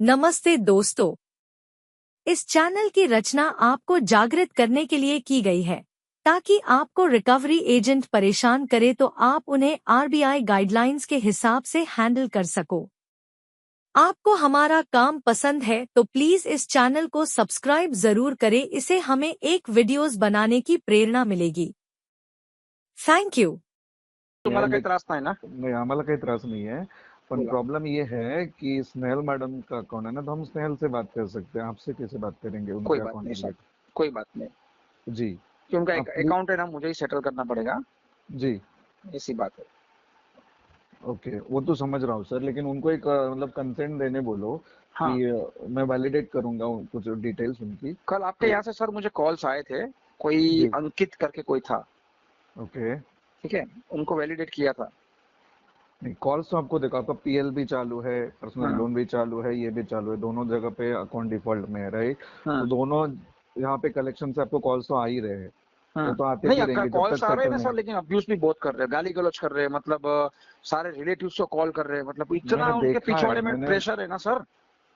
नमस्ते दोस्तों, इस चैनल की रचना आपको जागृत करने के लिए की गई है ताकि आपको रिकवरी एजेंट परेशान करे तो आप उन्हें आरबीआई गाइडलाइंस के हिसाब से हैंडल कर सको। आपको हमारा काम पसंद है तो प्लीज इस चैनल को सब्सक्राइब जरूर करें, इससे हमें एक वीडियोस बनाने की प्रेरणा मिलेगी। Thank you. तुम्हाला काही लाईक त्रास नाही ना? नाही, आम्हाला काही त्रास नहीं है, पर बोला। प्रॉब्लम ये है कि स्नेहल मैडम का अकाउंट है ना, तो हम स्नेहल से बात कर सकते हैं, आपसे कैसे बात करेंगे कोई उनके बात अकाउंट नहीं के सर, लिए? कोई बात नहीं जी कि उनका आप प्लीज। अकाउंट है ना, मुझे ही सेटल करना पड़ेगा, जी ऐसी बात है। ओके, वो तो समझ रहा हूँ सर, लेकिन उनको एक मतलब कंसेंट देने बोलो हाँ, कि मैं वैलिडेट करूंगा कुछ डिटेल्स उनकी। कल आपके तो यहाँ से सर मुझे कॉल्स आए थे, कोई जी अंकित करके कोई था, ओके। ठीक है, उनको वैलिडेट किया था। नहीं, कॉल्स तो आपको देखो, आपका पीएल भी चालू है, पर्सनल हाँ लोन भी चालू है, ये भी चालू है, दोनों जगह पे अकाउंट डिफॉल्ट में है, राइट? हाँ तो दोनों यहाँ पे कलेक्शन से आपको कॉल्स तो आ ही रहे हैं, हाँ। वो तो आते भी नहीं, रहेंगे जब कॉल्स तक आ रहे हैं सेटल ना नहीं। सर, लेकिन अब्यूज भी बहुत कर रहे हैं, गाली गलौज कर रहे हैं, मतलब सारे रिलेटिव्स को कॉल कर रहे हैं, मतलब इतना मैंने उनके देखा है, पिछवाड़े में मैंने प्रेशर है ना सर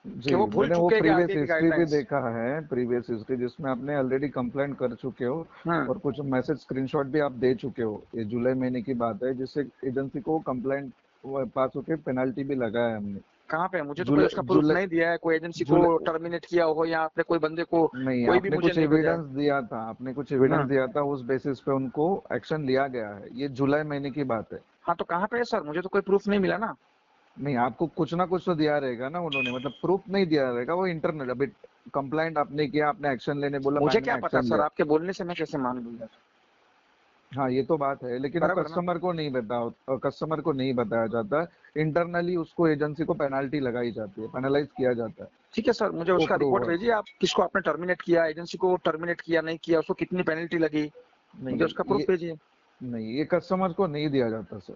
जी कि वो भूल मैंने वो चुके हैं कि प्रीवियस आरबीआई की हिस्ट्री भी गाइडलाइंस। देखा है, प्रीवियस हिस्ट्री जिसमें आपने ऑलरेडी कंप्लेंट कर चुके हो, हाँ, और कुछ मैसेज स्क्रीनशॉट भी आप दे चुके हो। ये जुलाई महीने की बात है, जिससे एजेंसी को कंप्लेंट पास होके पेनल्टी भी लगाया है हमने। कहाँ पे? मुझे तो कोई उसका जुलाई प्रूफ नहीं जुलाई दिया है, कोई एजेंसी को जुलाई टर्मिनेट किया हो या आपने कोई बंदे को, नहीं, कोई भी आपने मुझे कुछ नहीं भेजा है। एविडेंस दिया था, आपने कुछ एविडेंस हाँ दिया था, उस बेसिस पे उनको एक्शन लिया गया है। ये जुलाई महीने की बात है। हाँ, तो कहाँ पे है सर? मुझे तो कोई प्रूफ नहीं मिला ना। नहीं, आपको कुछ ना कुछ तो दिया रहेगा ना उन्होंने, मतलब प्रूफ नहीं दिया रहेगा, वो इंटरनल। अभी कंप्लेंट आपने किया, आपने एक्शन लेने बोला, मुझे बैंक क्या ने पता एक्शन सर, लिया। आपके बोलने से मैं कैसे मान लूँ यार? हाँ, ये तो बात है, लेकिन वो बराबर ना? कस्टमर को नहीं कस्टमर को नहीं बताया जाता। इंटरनली उसको एजेंसी को पेनाल्टी लगाई जाती है, पेनलाइज किया जाता है। ठीक है सर, मुझे वो उसका प्रूव रिपोर्ट है। भेजिए, आप किसको आपने टर्मिनेट किया, एजेंसी को टर्मिनेट किया नहीं किया, उसको कितनी पेनल्टी लगी, मुझे नहीं उसका प्रूफ ये भेजिए। नहीं, ये कस्टमर को नहीं दिया जाता सर।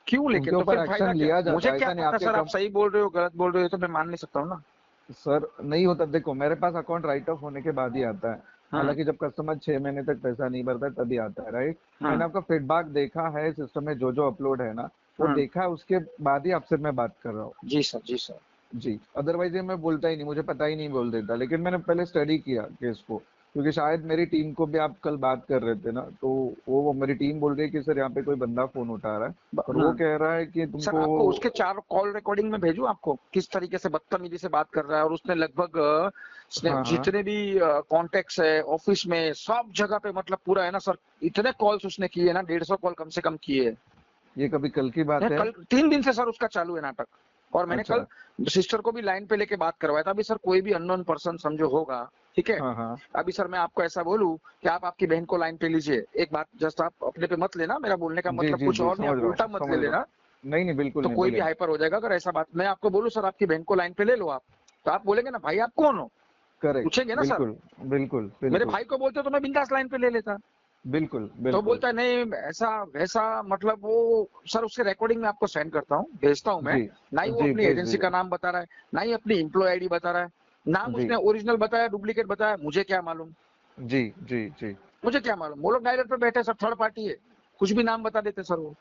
क्यों? लेकिन उनके तो फिर ऊपर फायदा एक्शन क्या? लिया जाता मुझे है, क्या ऐसा नहीं पता आपके सर, आप कम। सही बोल रहे हो गलत बोल रहे हो, तो मैं मान नहीं सकता हूँ ना। सर नहीं होता, देखो मेरे पास अकाउंट राइट ऑफ होने के बाद ही आता है। हाँ हालांकि जब कस्टमर 6 महीने तक पैसा नहीं भरता है तभी आता है, राइट? हाँ मैंने आपका फीडबैक देखा है सिस्टम में, जो जो अपलोड है ना, वो हाँ। देखा है, उसके बाद ही आपसे मैं बात कर रहा हूँ। जी सर, जी सर। जी, अदरवाइज ये मैं बोलता ही नहीं, मुझे पता ही नहीं बोल देता, लेकिन मैंने पहले स्टडी किया केस को, क्योंकि शायद मेरी टीम को भी आप कल बात कर रहे थे ना, तो वो मेरी टीम बोल रही है कि सर यहाँ पे कोई बंदा फोन उठा रहा है, और वो हाँ कह रहा है कि सर, तुमको। आपको उसके 4 कॉल रिकॉर्डिंग में भेजूं आपको, किस तरीके से बदतमीजी से बात कर रहा है, और उसने लगभग हाँ हाँ। जितने भी कॉन्टेक्ट्स है ऑफिस में सब जगह पे, मतलब पूरा है ना सर, इतने कॉल्स उसने किए ना, 150 कॉल कम से कम किए ये कभी कल की बात हैं। है? कल 3 दिन से सर उसका चालू है नाटक, और मैंने कल अच्छा। सिस्टर को भी लाइन पे लेके बात करवाया था। अभी सर कोई भी अननोन पर्सन समझो होगा, ठीक है, हाँ हाँ। अभी सर मैं आपको ऐसा बोलूं कि आप आपकी बहन को लाइन पे लीजिए, एक बात जस्ट आप अपने पे मत लेना, मेरा बोलने का जी मतलब जी कुछ जी, और नहीं, समझ आप रहा उल्टा हूँ, मत ले समझ रहा हूँ। लेना। नहीं नहीं, बिल्कुल तो नहीं, कोई भी बोलिए। हाइपर हो जाएगा अगर ऐसा बात, मैं आपको बोलूं सर आपकी बहन को लाइन पे ले लो आप, तो आप बोलेंगे ना भाई आप कौन हो, करेक्ट, पूछेंगे ना सर। बिल्कुल बिल्कुल मेरे बिल्कुल। भाई को बोलते तो मैं बिंदास लाइन पे ले लेता, बिल्कुल तो बिल्कुल। बोलता है नहीं ऐसा वैसा, मतलब वो सर उसके रिकॉर्डिंग में आपको सेंड करता हूँ, भेजता हूँ मैं। जी ना ही वो जी, अपनी भेज एजेंसी का दीजिए। नाम बता रहा है, ना ही अपनी एम्प्लॉय आईडी बता रहा है, नाम जी उसने ओरिजिनल बताया डुप्लीकेट बताया, मुझे क्या मालूम, जी जी जी। मुझे क्या मालूम, वो लोग डायरेक्ट पे बैठे सर, थर्ड पार्टी है, कुछ भी नाम बता देते सर, वो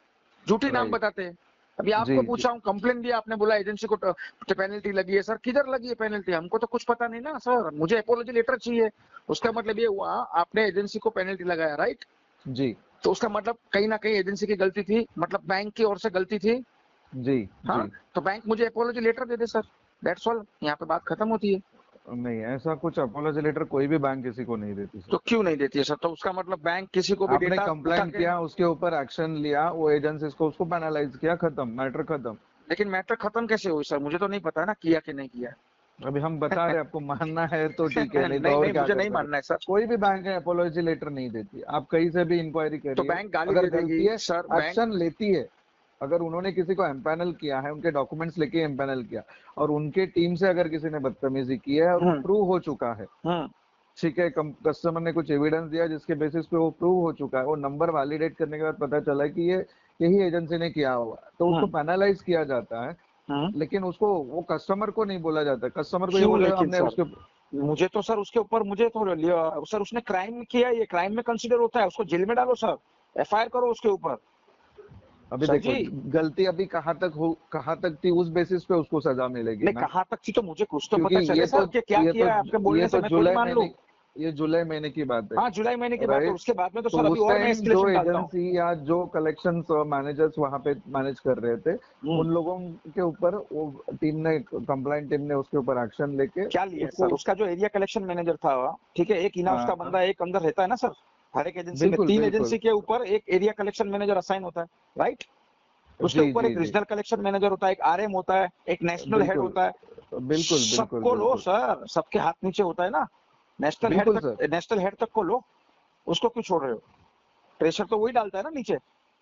झूठी नाम राइट। बताते हैं। अभी जी आपको जी। पूछा हूँ, कंप्लेन दिया आपने, बोला एजेंसी को पेनल्टी लगी है, सर किधर लगी है पेनल्टी, हमको तो कुछ पता नहीं ना सर, मुझे अपोलॉजी लेटर चाहिए। उसका मतलब ये हुआ आपने एजेंसी को पेनल्टी लगाया, राइट? जी तो उसका मतलब कहीं ना कहीं एजेंसी की गलती थी, मतलब बैंक की ओर से गलती थी। जी हाँ, जी। तो बैंक मुझे अपोलॉजी लेटर दे दे सर, दैट्स ऑल, यहाँ पे बात खत्म होती है। नहीं, ऐसा कुछ अपोलॉजी लेटर कोई भी बैंक किसी को नहीं देती सर। तो क्यों नहीं देती है सर? तो उसका मतलब बैंक किसी को भी आपने डेटा उठा कंप्लेंट के, किया, उसके ऊपर एक्शन लिया, वो एजेंसीज को उसको पेनलाइज किया, खत्म, मैटर खत्म। लेकिन मैटर खत्म कैसे हुई सर? मुझे तो नहीं पता ना किया कि नहीं किया। अभी हम बता रहे, आपको मानना है तो ठीक है, नहीं तो नहीं और नहीं, क्या मुझे कर नहीं सकते। मानना है सर। कोई भी बैंक है अपोलॉजी लेटर नहीं देती, आप कहीं से भी इंक्वायरी तो करिए। बैंक गाली अगर दे देगी गलती है, सर, बैंक। एक्शन लेती है। अगर उन्होंने किसी को एम्पैनल किया है, उनके डॉक्यूमेंट्स लेके एम्पैनल किया, और उनके टीम से अगर किसी ने बदतमीजी की है और वो हम्म प्रूव हो चुका है, हम्म ठीक है, कस्टमर ने कुछ एविडेंस दिया जिसके बेसिस पे वो प्रूव हो चुका है, वो नंबर वैलिडेट करने के बाद पता चला है कि ये यही एजेंसी ने किया हुआ है, तो उसको हम्म पेनलाइज किया जाता है। हम्म। लेकिन उसको, वो कस्टमर को नहीं बोला जाता, कस्टमर को ये क्यों बोलेगा लेकिन हमने सर? उसके। मुझे तो सर उसके ऊपर, मुझे तो सर उसने क्राइम किया, ये क्राइम में कंसीडर होता है, उसको जेल में डालो सर, एफआईआर करो उसके ऊपर। अभी सर देखो, जी गलती अभी कहाँ तक थी, उस बेसिस पे उसको सजा मिलेगी नहीं, ना। कहाँ तक थी तो मुझे कुछ तो क्योंकि पता चले सर कि क्या ये तो किया है, आपके ये बोलने से तो मैं थोड़ी मान लूं। ये जुलाई महीने की बात है, हाँ जुलाई महीने की बात है, राइट। उसके बाद में तो तो सर अभी उस और मैं टाइम जो एस्केलेशन डालता हूँ। एजेंसी या जो कलेक्शंस मैनेजर्स वहां पे मैनेज कर रहे थे, हम्म। उन लोगों के ऊपर वो कंप्लाइंट टीम ने उसके ऊपर एक्शन लेके क्या लिया है सर, उसको। उसका जो एरिया कलेक्शन मैनेजर था, ठीक है, एक इन हाउस का हाँ, बंदा एक अंदर रहता है ना सर। हर एक एजेंसी में बिल्कुल 3 बिल्कुल। एजेंसी के ऊपर एक एरिया कलेक्शन मैनेजर असाइन होता है, राइट। उसके जी ऊपर जी एक जी, रीजनल कलेक्शन मैनेजर होता है, एक आरएम होता है, एक नेशनल हेड बिल्कुल होता है। बिल्कुल बिल्कुल सबको लो बिल्कुल सर, सबके हाथ नीचे होता है ना। बिल्कुल सर। नेशनल हेड तक को लो, उसको क्यों छोड़ रहे हो? प्रेशर तो वही डालता है ना नीचे।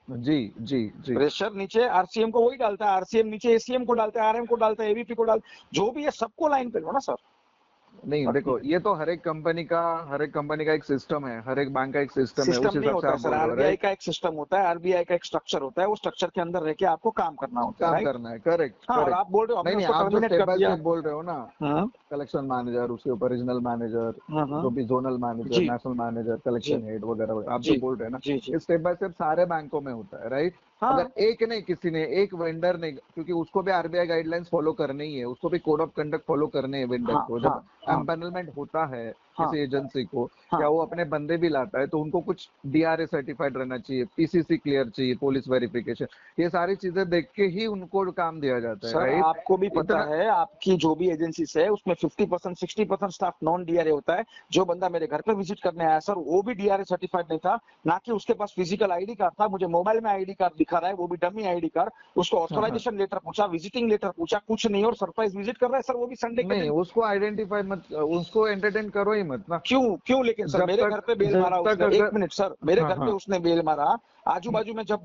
जी जी जी। प्रेशर नीचे आरसीएम को वही डालता है, आरसीएम नीचे एसीएम को डालता है, आरएम को डालता है, एबीपी को डालता है, जो भी है सबको लाइन पे लो ना सर। नहीं और देखो, ये तो हर एक कंपनी का एक सिस्टम है, हर एक बैंक का एक सिस्टम है, उस सिस्टम नहीं हिसाब से होता है आप सर, बोल रहे हो, आरबीआई राइट। का एक सिस्टम होता है, आरबीआई का एक स्ट्रक्चर होता है, वो स्ट्रक्चर के अंदर रह के आपको काम करना होता है, काम राइट। करना है, करेक्ट हाँ, और करेक्ट। आप बोल रहे हो नहीं हमने नहीं, उसको आप जो टर्मिनेट स्टेप कर बाय दिया। स्टेप बोल रहे हो ना, हाँ कलेक्शन मैनेजर, उसके ऊपर रीजनल मैनेजर, हाँ हाँ। जो भी जोनल मैनेजर, जी नेशनल मैनेजर, जी कलेक्शन हेड वगैरह वगैरह, आप जो जी बोल रहे हैं ना, जी जी। ये स्टेप बाय स्टेप सारे बैंकों में होता है, राइट। अगर हाँ एक नहीं, किसी ने एक वेंडर ने, क्योंकि उसको भी आरबीआई गाइडलाइंस फॉलो करनी ही है, उसको भी कोड ऑफ कंडक्ट फॉलो करने हैं वेंडर हाँ को, हाँ जब हाँ एम्पैनलमेंट होता है हाँ किसी एजेंसी को, हाँ। या वो अपने बंदे भी लाता है, तो उनको कुछ डीआरए सर्टिफाइड रहना चाहिए, पीसीसी क्लियर चाहिए, पुलिस वेरिफिकेशन, ये सारी चीजें देख के ही उनको काम दिया जाता है, सर राइट। आपको भी पता इतना है, आपकी जो भी एजेंसी है उसमें 50% 60% स्टाफ नॉन डीआरए होता है। जो बंदा मेरे घर पे विजिट करने आया सर, वो भी डीआरए सर्टिफाइड नहीं था, ना कि उसके पास फिजिकल आईडी कार्ड था। मुझे मोबाइल में आईडी कार्ड दिखा रहा है, वो भी डमी आईडी कार्ड। उसको हाँ हाँ। ऑथराइजेशन लेटर पूछा, विजिटिंग लेटर पूछा, कुछ नहीं, और सरप्राइज विजिट कर रहा है सर, वो भी संडे के नहीं, दिन। उसको आइडेंटिफाई मत, उसको एंटरटेन करो ही मत ना। क्यों क्यों? लेकिन सर मेरे घर पे बेल मारा जब तक उसने, एक अगर, मिनट सर, मेरे हाँ घर पे हाँ, उसने बेल मारा। आजू बाजू में जब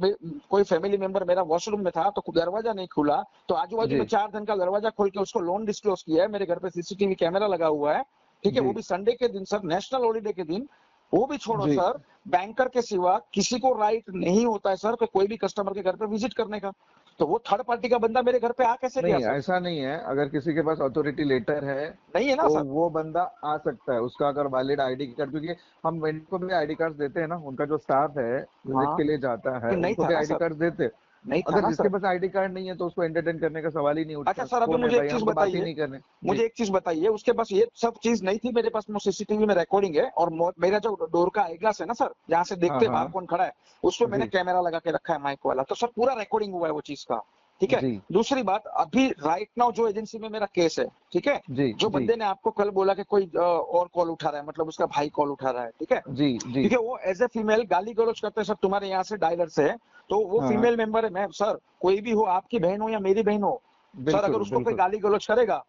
कोई फैमिली मेंबर मेरा वॉशरूम में था तो दरवाजा नहीं खुला, तो आजू बाजू में जी 4 दिन का दरवाजा खोल के उसको लोन डिस्क्लोज किया है। मेरे घर पे सीसीटीवी कैमरा लगा हुआ है, ठीक है, वो जी भी संडे के दिन सर, नेशनल हॉलीडे के दिन। वो भी छोड़ो जी। सर, बैंकर के सिवा किसी को राइट नहीं होता है सर कि कोई भी कस्टमर के घर पे विजिट करने का। तो वो थर्ड पार्टी का बंदा मेरे घर पे आ कैसे गया नहीं, सर? ऐसा नहीं है, अगर किसी के पास अथॉरिटी लेटर है नहीं है ना तो सर। वो बंदा आ सकता है, उसका अगर वैलिड आईडी कार्ड, क्योंकि हम वेंडर को भी आईडी कार्ड देते हैं ना, उनका जो स्टाफ है विजिट हाँ के लिए जाता है, नहीं उनको था भी ना आईडी सर, कार्ड देते हैं। नहीं था अगर ना जिसके सर। पास आईडी कार्ड नहीं है तो उसको एंटरटेन करने का सवाल ही नहीं अच्छा उठता, सर, अभी कौन है मुझे एक भाई, चीज हम तो बात ही बताइए, नहीं करने। जी मुझे एक चीज बताइए, उसके पास ये सब चीज नहीं थी, मेरे पास सीसीटीवी में रिकॉर्डिंग है, और मेरा जो डोर का आई ग्लास है ना सर, जहाँ से हाँ देखते हैं बाहर हाँ। कौन खड़ा है, उसमें मैंने जी कैमरा लगा के रखा है माइक वाला, तो सर पूरा रिकॉर्डिंग हुआ है वो चीज का, ठीक है। जी दूसरी बात, अभी राइट नाउ जो एजेंसी में मेरा केस है, ठीक है, जी जो जी बंदे ने आपको कल बोला कि कोई और कॉल उठा रहा है, मतलब उसका भाई कॉल उठा रहा है, ठीक है, जी जी। क्योंकि वो एज ए फीमेल गाली गलौज करते हैं सर तुम्हारे यहाँ से डायलर से, तो वो हाँ हाँ, फीमेल मेंबर है। मैं सर, कोई भी हो, आपकी बहन हो या मेरी बहन हो सर, अगर बिल्कुल उसको कोई बिल्कुल, गाली गलौज करेगा,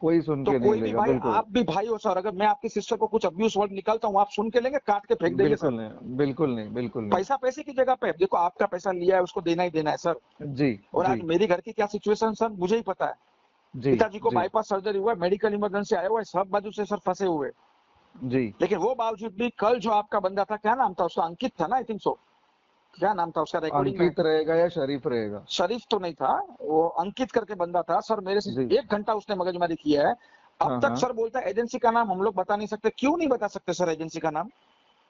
कोई सुन तो के नहीं कोई भी लेगा, भाई, बिल्कुल आप भी भाई हो सर, अगर मैं आपकी सिस्टर को कुछ अब्यूज वर्ड निकालता हूँ, आप सुन के लेंगे, काट के फेंक देंगे सर। बिल्कुल नहीं बिल्कुल नहीं बिल्कुल नहीं। पैसा पैसे की जगह पे, देखो आपका पैसा लिया है, उसको देना ही देना है सर। जी और जी आज मेरी घर की क्या सिचुएशन सर मुझे ही पता है। जी पिताजी को जी बाईपास सर्जरी हुआ है, मेडिकल इमरजेंसी आया हुआ है, सब बाजू से सर फंसे हुए। जी। लेकिन वो बावजूद भी कल जो आपका बंदा था, क्या नाम था उसका, अंकित था ना, आई थिंक सो, क्या नाम था उसका, रिकॉर्डिंग में अंकित रहेगा या शरीफ रहेगा? शरीफ तो नहीं था, वो अंकित करके बंदा था सर, मेरे से जी 1 घंटा उसने मगजमारी किया है। अब हाँ तक हाँ। सर बोलता है एजेंसी का नाम हम लोग बता नहीं सकते। क्यों नहीं बता सकते सर एजेंसी का नाम?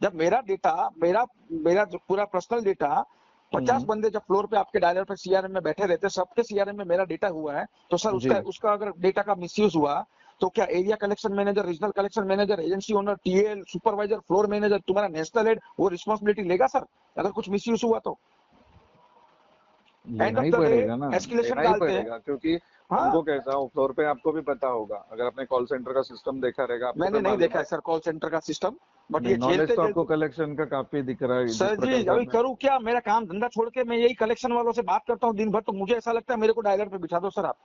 जब मेरा डेटा, मेरा जो पूरा पर्सनल डेटा, 50 हम्म। बंदे जब फ्लोर पे आपके डायलर पे सीआरएम में बैठे रहते, सबके सीआरएम में मेरा डेटा हुआ है, तो सर जी। उसका उसका अगर डेटा का मिसयूज हुआ, तो क्या area collection manager, regional collection manager, agency owner, TL, supervisor, floor manager, तुम्हारा नेशनल हेड, वो रिस्पॉन्सिबिलिटी लेगा सर अगर कुछ मिसयूज हुआ तो? एंड लेना ऑफ ही द डे पड़ेगा ना, एस्केलेशन लेना ही डालते हैं। पड़ेगा, क्योंकि हाँ, हमको कैसा हो, फ्लोर पे आपको भी पता होगा, अगर आपने कॉल सेंटर का सिस्टम देखा रहेगा, आपको मैंने भी नहीं मालूम देखा है है। सर कॉल सेंटर का सिस्टम, बट नहीं, ये नॉलेज झेलते तो आपको झेलते कलेक्शन का काफी दिख रहा है, जिस सर जी, प्रकार से अभी आपने। करूँ क्या, मेरा काम धंधा छोड़ के मैं यही कलेक्शन वालों से बात करता हूँ दिन भर, तो मुझे ऐसा लगता है मेरे को डायलर पे बिठा दो सर आप।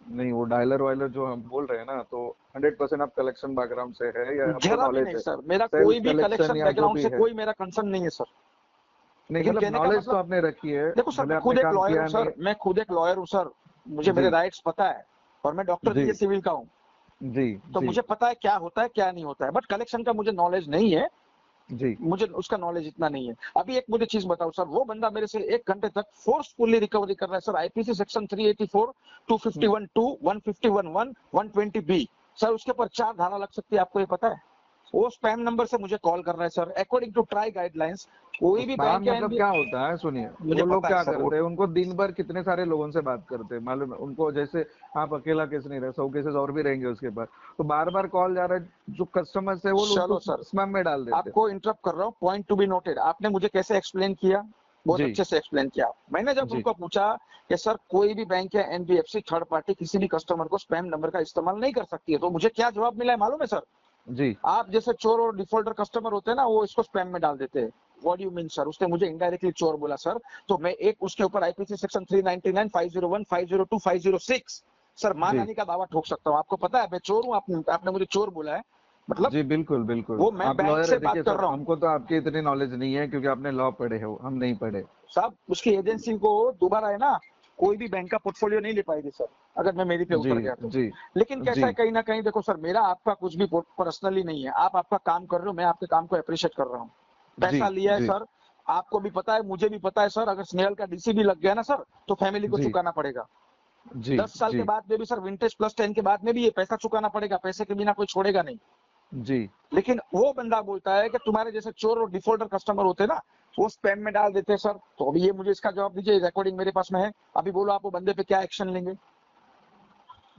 नहीं, वो डायलर वायलर जो हम बोल रहे हैं ना, तो 100% आप कलेक्शन बैकग्राउंड से है या आपको जरा भी नॉलेज नहीं है, सर, मेरा कोई सेल्स भी कलेक्शन कलेक्शन या जो बैकग्राउंड भी से है। कोई मेरा कंसर्न नहीं है सर। नहीं लेकिन मतलब कहने का नॉलेज तो मतलब, आपने रखी है, देखो सर भले मैं खुद आपने एक काम लॉयर हूँ किया नहीं सर, है। मैं खुद एक लॉयर हूँ सर, मुझे मेरे जी राइट्स पता है, और मैं डॉक्टर जी भी सिविल का हूँ, जी तो जी मुझे पता है क्या होता है क्या नहीं होता है, बट कलेक्शन का मुझे नॉलेज नहीं है, जी। मुझे उसका नॉलेज इतना नहीं है। अभी एक मुझे चीज बताओ सर, वो बंदा मेरे से 1 घंटे तक फोर्सफुली रिकवरी कर रहा है sir, IPC section 384, 251(2), 151(1), 120(b), sir उसके ऊपर 4 धारा लग सकती है, आपको ये पता है? वो स्पैम नंबर से मुझे कॉल कर रहा है sir, according to TRAI guidelines कोई भी स्पैम बैंक या मतलब एनबी, क्या होता है, सुनिए, मुझे वो लोग पता है क्या सर वो। करते हैं, उनको दिन भर कितने सारे लोगों से बात करते हैं मालूम है उनको, जैसे आप अकेला केस नहीं रहे, 100 केसेस और भी रहेंगे उसके पास, तो बार बार कॉल जा रहा है, जो कस्टमर्स है वो लोग चलो उसको सर, स्पैम में डाल देते हैं। आपको इंटरप्ट कर रहा हूँ, पॉइंट टू बी नोटेड। आपने मुझे कैसे एक्सप्लेन किया, बहुत जी अच्छे से एक्सप्लेन किया। मैंने जब जी उनको पूछा कि सर कोई भी बैंक या एनबीएफसी थर्ड पार्टी किसी भी कस्टमर को स्पैम नंबर का इस्तेमाल नहीं कर सकती है, तो मुझे क्या जवाब मिला है मालूम है सर? जी आप जैसे चोर और डिफॉल्टर कस्टमर होते हैं ना, वो इसको स्पैम में डाल देते हैं। What you mean sir? उसने मुझे इनडायरेक्टली चोर बोला सर, तो मैं एक उसके ऊपर आईपीसी सेक्शन 399, 501, 502, 506 सर जी मानहानि का दावा ठोक सकता हूँ। आपको पता है मैं चोर हूँ, आपने मुझे चोर बोला है, मतलब जी, बिल्कुल बिल्कुल। वो मैं आप बैंक लॉयर से है, बात देखिए कर सर, रहा हूँ हमको तो आपकी इतनी नॉलेज नहीं है क्योंकि आपने लॉ पढ़े हो, हम नहीं पढ़े। साहब। उसकी एजेंसी को दोबारा है ना, कोई भी बैंक का पोर्टफोलियो नहीं ले पाएगी सर, अगर मैं मेरी पे जी उतर गया तो। जी लेकिन कैसा जी है, कहीं ना कहीं देखो सर, मेरा आपका कुछ भी पर्सनली नहीं है। आप आपका काम कर रहे हो, मैं आपके काम को अप्रिशिएट कर रहा हूँ। जी पैसा लिया है जी सर, आपको भी पता है, मुझे भी पता है सर, अगर स्नेहल का डीसी भी लग गया ना सर, तो फैमिली को जी चुकाना पड़ेगा। जी 10 साल के जी बाद में भी सर, विंटेज प्लस 10 के बाद में भी ये पैसा चुकाना पड़ेगा, पैसे के बिना कोई छोड़ेगा नहीं। जी लेकिन वो बंदा बोलता है कि तुम्हारे जैसे चोर और डिफॉल्टर कस्टमर होते हैं ना, वो स्पैम में डाल देते हैं सर। तो अभी ये मुझे इसका जवाब दीजिए, रिकॉर्डिंग मेरे पास में है। अभी बोलो आप वो बंदे पे क्या एक्शन लेंगे?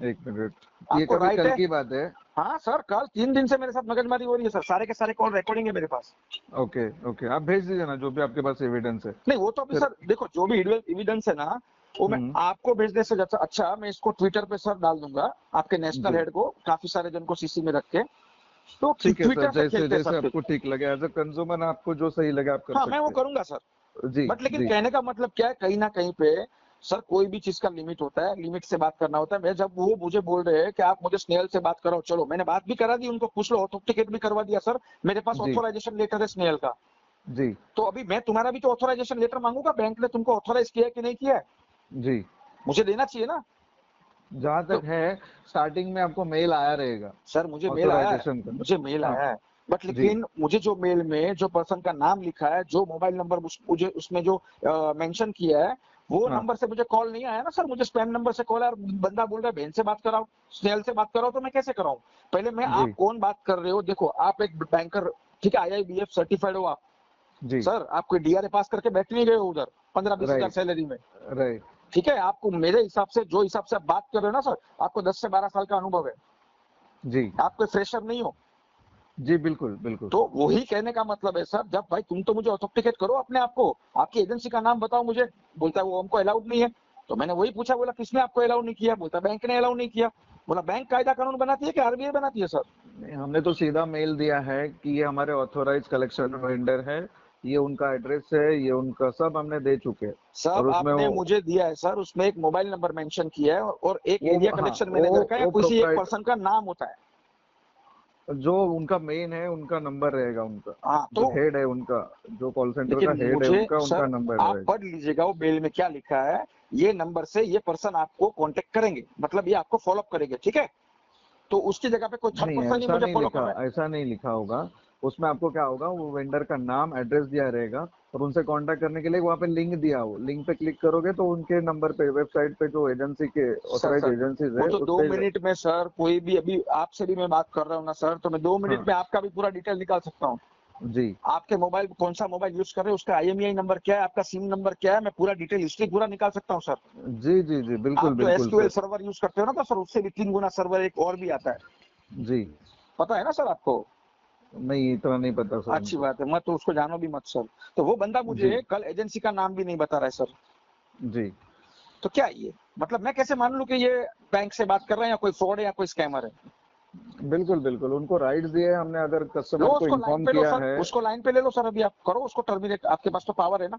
एक मिनट, ये आपको कभी राइट कल है। की बात है? हाँ सर, कल 3 दिन से मेरे साथ मगजमारी हो रही है सर, सारे के सारे कॉल रिकॉर्डिंग है मेरे पास। ओके ओके, आप भेज दीजिए ना जो भी आपके पास एविडेंस है नहीं वो तो अभी फिर। सर देखो, जो भी एविडेंस है ना, वो मैं हम्म। आपको भेजने से अच्छा मैं इसको ट्विटर पे सर डाल दूंगा, आपके नेशनल जी हेड को, काफी सारे जन को सीसी में रख के, तो ठीक है सर, ट्विटर पे जैसे खेलते हैं जैसे सर फिर। आपको ठीक लगे, एज अ कंज्यूमर आपको जो सही लगे आप कर हाँ मैं वो सकते करूंगा सर। हैं। जी बट लेकिन जी कहने का मतलब क्या है, कहीं ना कहीं पे सर कोई भी चीज का लिमिट होता है, लिमिट से बात करना होता है। मैं जब वो मुझे बोल रहे हैं कि आप मुझे स्नेहल से बात करो, चलो मैंने बात भी करा दी उनको, पूछ लो, ऑथेंटिकेट भी करवा दिया सर, मेरे पास जी ऑथोराइजेशन लेटर है स्नेहल का। जी तो अभी मैं तुम्हारा भी तो ऑथोराइजेशन लेटर मांगूंगा, बैंक ने तुमको ऑथोराइज किया है कि नहीं किया है, जी। मुझे देना चाहिए ना। जहाँ तो तक है, स्टार्टिंग में आपको मेल आया रहेगा सर मुझे मेल आया है, ऑथोराइजेशन का। मुझे मेल हाँ। आया है, बट जी लेकिन मुझे जो मेल में जो पर्सन का नाम लिखा है, जो मोबाइल नंबर मुझे उसमें जो मेंशन किया है, वो हाँ नंबर से मुझे कॉल नहीं आया ना सर। मुझे स्पैम नंबर से कॉल है, और बंदा बोल रहा है बहन से बात कराओ, स्नेहल से बात कराओ, तो मैं कैसे कराऊं? पहले मैं, जी आप कौन बात कर रहे हो? देखो आप एक बैंकर, ठीक है, आईआईबीएफ सर्टिफाइड हो आप जी। सर, आप कोई डीआरए पास करके बैठ नहीं गए हो उधर 15-20 हजार राइट सैलरी में। राइट। ठीक है, आपको मेरे हिसाब से, जो हिसाब से आप बात कर रहे हो ना सर, आपको 10 से 12 साल का अनुभव है, जी आप कोई फ्रेशर नहीं हो। जी बिल्कुल बिल्कुल। तो वही कहने का मतलब है सर, जब भाई तुम तो मुझे ऑथेंटिकेट करो अपने आप को, आपकी एजेंसी का नाम बताओ मुझे। बोलता है वो हमको अलाउड नहीं है। तो मैंने वही पूछा, बोला किसने आपको अलाउ नहीं किया? बोलता बैंक ने अलाउ नहीं किया। बोला बैंक कायदा कानून बनाती है कि आरबीआई बनाती है सर? नहीं, हमने तो सीधा मेल दिया है कि ये हमारे ऑथोराइज कलेक्शन वेंडर है, ये उनका एड्रेस है, ये उनका सब हमने दे चुके हैं। और सब उसमें आपने मुझे दिया है सर, उसमें एक मोबाइल नंबर मेंशन किया है, और एक एरिया हाँ कलेक्शन मैनेजर का या वो किसी एक प्रोप्राइट, पर्सन का नाम होता है। जो उनका मेन है उनका नंबर रहेगा उनका, हाँ जो तो हेड है उनका, जो कॉल सेंटर का लेकिन हेड है मुझे उनका उनका सर, नंबर आप रहेगा। पढ़ लीजिएगा वो मेल में क्या लिखा है। ये नंबर से ये पर्सन आपको कांटेक्ट करेंगे, मतलब ये आपको फॉलो अप करेंगे, ठीक है? तो उसकी जगह पे कोई थर्ड नहीं पर्सन ही ऐसा मुझे नहीं फॉलो लिखा, कर रहा है। ऐसा नहीं लिखा होगा। उसमें आपको क्या होगा, वो वेंडर का नाम एड्रेस दिया रहेगा, और उनसे कांटेक्ट करने के लिए वहाँ पे लिंक दिया हो, लिंक पे क्लिक करोगे तो उनके नंबर पे, वेबसाइट पे जो एजेंसी के सर ऑथराइज सर एजेंसीज वो है तो उस दो पे। मिनट में सर, कोई भी, अभी आपसे भी मैं बात कर रहा हूँ ना सर, तो मैं 2 मिनट हाँ में आपका भी पूरा डिटेल निकाल सकता हूँ। जी आपके मोबाइल, कौन सा मोबाइल यूज कर रहे हो, उसका आईएमईआई नंबर क्या है, आपका सिम नंबर क्या है, मैं पूरा डिटेल हिस्ट्री पूरा निकाल सकता हूँ सर। जी जी जी बिल्कुल आप जो बिल्कुल एसक्यूएल सर। सर्वर यूज करते हो ना, तो सर उससे भी 3 गुना सर्वर एक और भी आता है, जी पता है ना सर आपको? नहीं, इतना नहीं पता सर अच्छी हमको। बात है, मैं तो उसको जानो भी मत सर। तो वो बंदा जी मुझे कल एजेंसी का नाम भी नहीं बता रहा है सर। जी तो क्या ये मतलब, मैं कैसे मान लूं कि ये बैंक से बात कर रहे हैं, या कोई फ्रॉड है, या कोई स्कैमर है? बिल्कुल बिल्कुल, उनको राइट्स दिए हमने, अगर लो कस्टमर को उसको लाइन इन्फॉर्म पे लो किया सर, है। उसको लाइन पे ले लो सर, अभी आप करो उसको टर्मिनेट, आपके पास तो पावर है ना।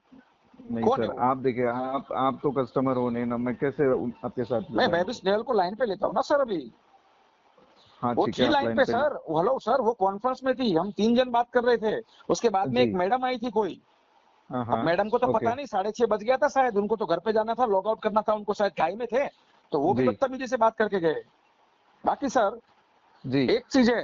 नहीं कौन है सर, वो? आप देखिए, आप तो कस्टमर हो नहीं ना, मैं कैसे आपके साथ मैं भी लगाऊंगा? स्नेहल को लाइन पे लेता हूँ ना सर अभी। हाँ वो ठीक है, थी आप लाइन लाइन पे पे ले। सर, हेलो सर, वो कॉन्फ्रेंस में थी, हम 3 जन बात कर रहे थे। उसके बाद में एक जी मैडम आई थी कोई। हाँ अब हाँ। मैडम को तो ओके। पता नहीं, 6:30 बज गया था शायद, उनको तो घर पे जाना था, लॉग आउट करना था उनको, शायद गाय में थे, तो वो भी जी बदतमीजी से बात करके गए। बाकी सर जी एक चीज है,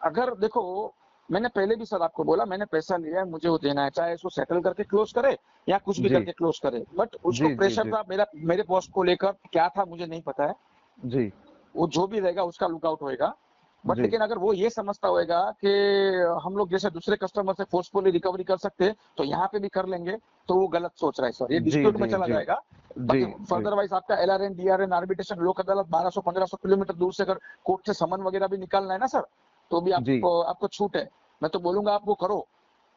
अगर देखो, मैंने पहले भी सर आपको बोला, मैंने पैसा लिया है, मुझे वो देना है, चाहे उसको सेटल करके क्लोज करे या कुछ भी जी करके क्लोज करे, बट उसको जी जी प्रेशर जी था मेरा, मेरे पोस्ट को लेकर क्या था मुझे नहीं पता है। जी वो जो भी रहेगा उसका लुकआउट होएगा। बट जी लेकिन अगर वो ये समझता होगा कि हम लोग जैसे दूसरे कस्टमर से फोर्सफुली रिकवरी कर सकते हैं तो यहाँ पे भी कर लेंगे, तो वो गलत सोच रहा है सर। ये जी डिस्प्यूट में जी चला जी जाएगा। जी बाकी जी फर्दर वाइज आपका LRN DRN आर्बिट्रेशन लोक अदालत 1200-1500 किलोमीटर दूर से अगर कोर्ट से समन वगैरह भी निकालना है ना सर, तो भी जी आपको छूट है। मैं तो बोलूंगा आप वो करो,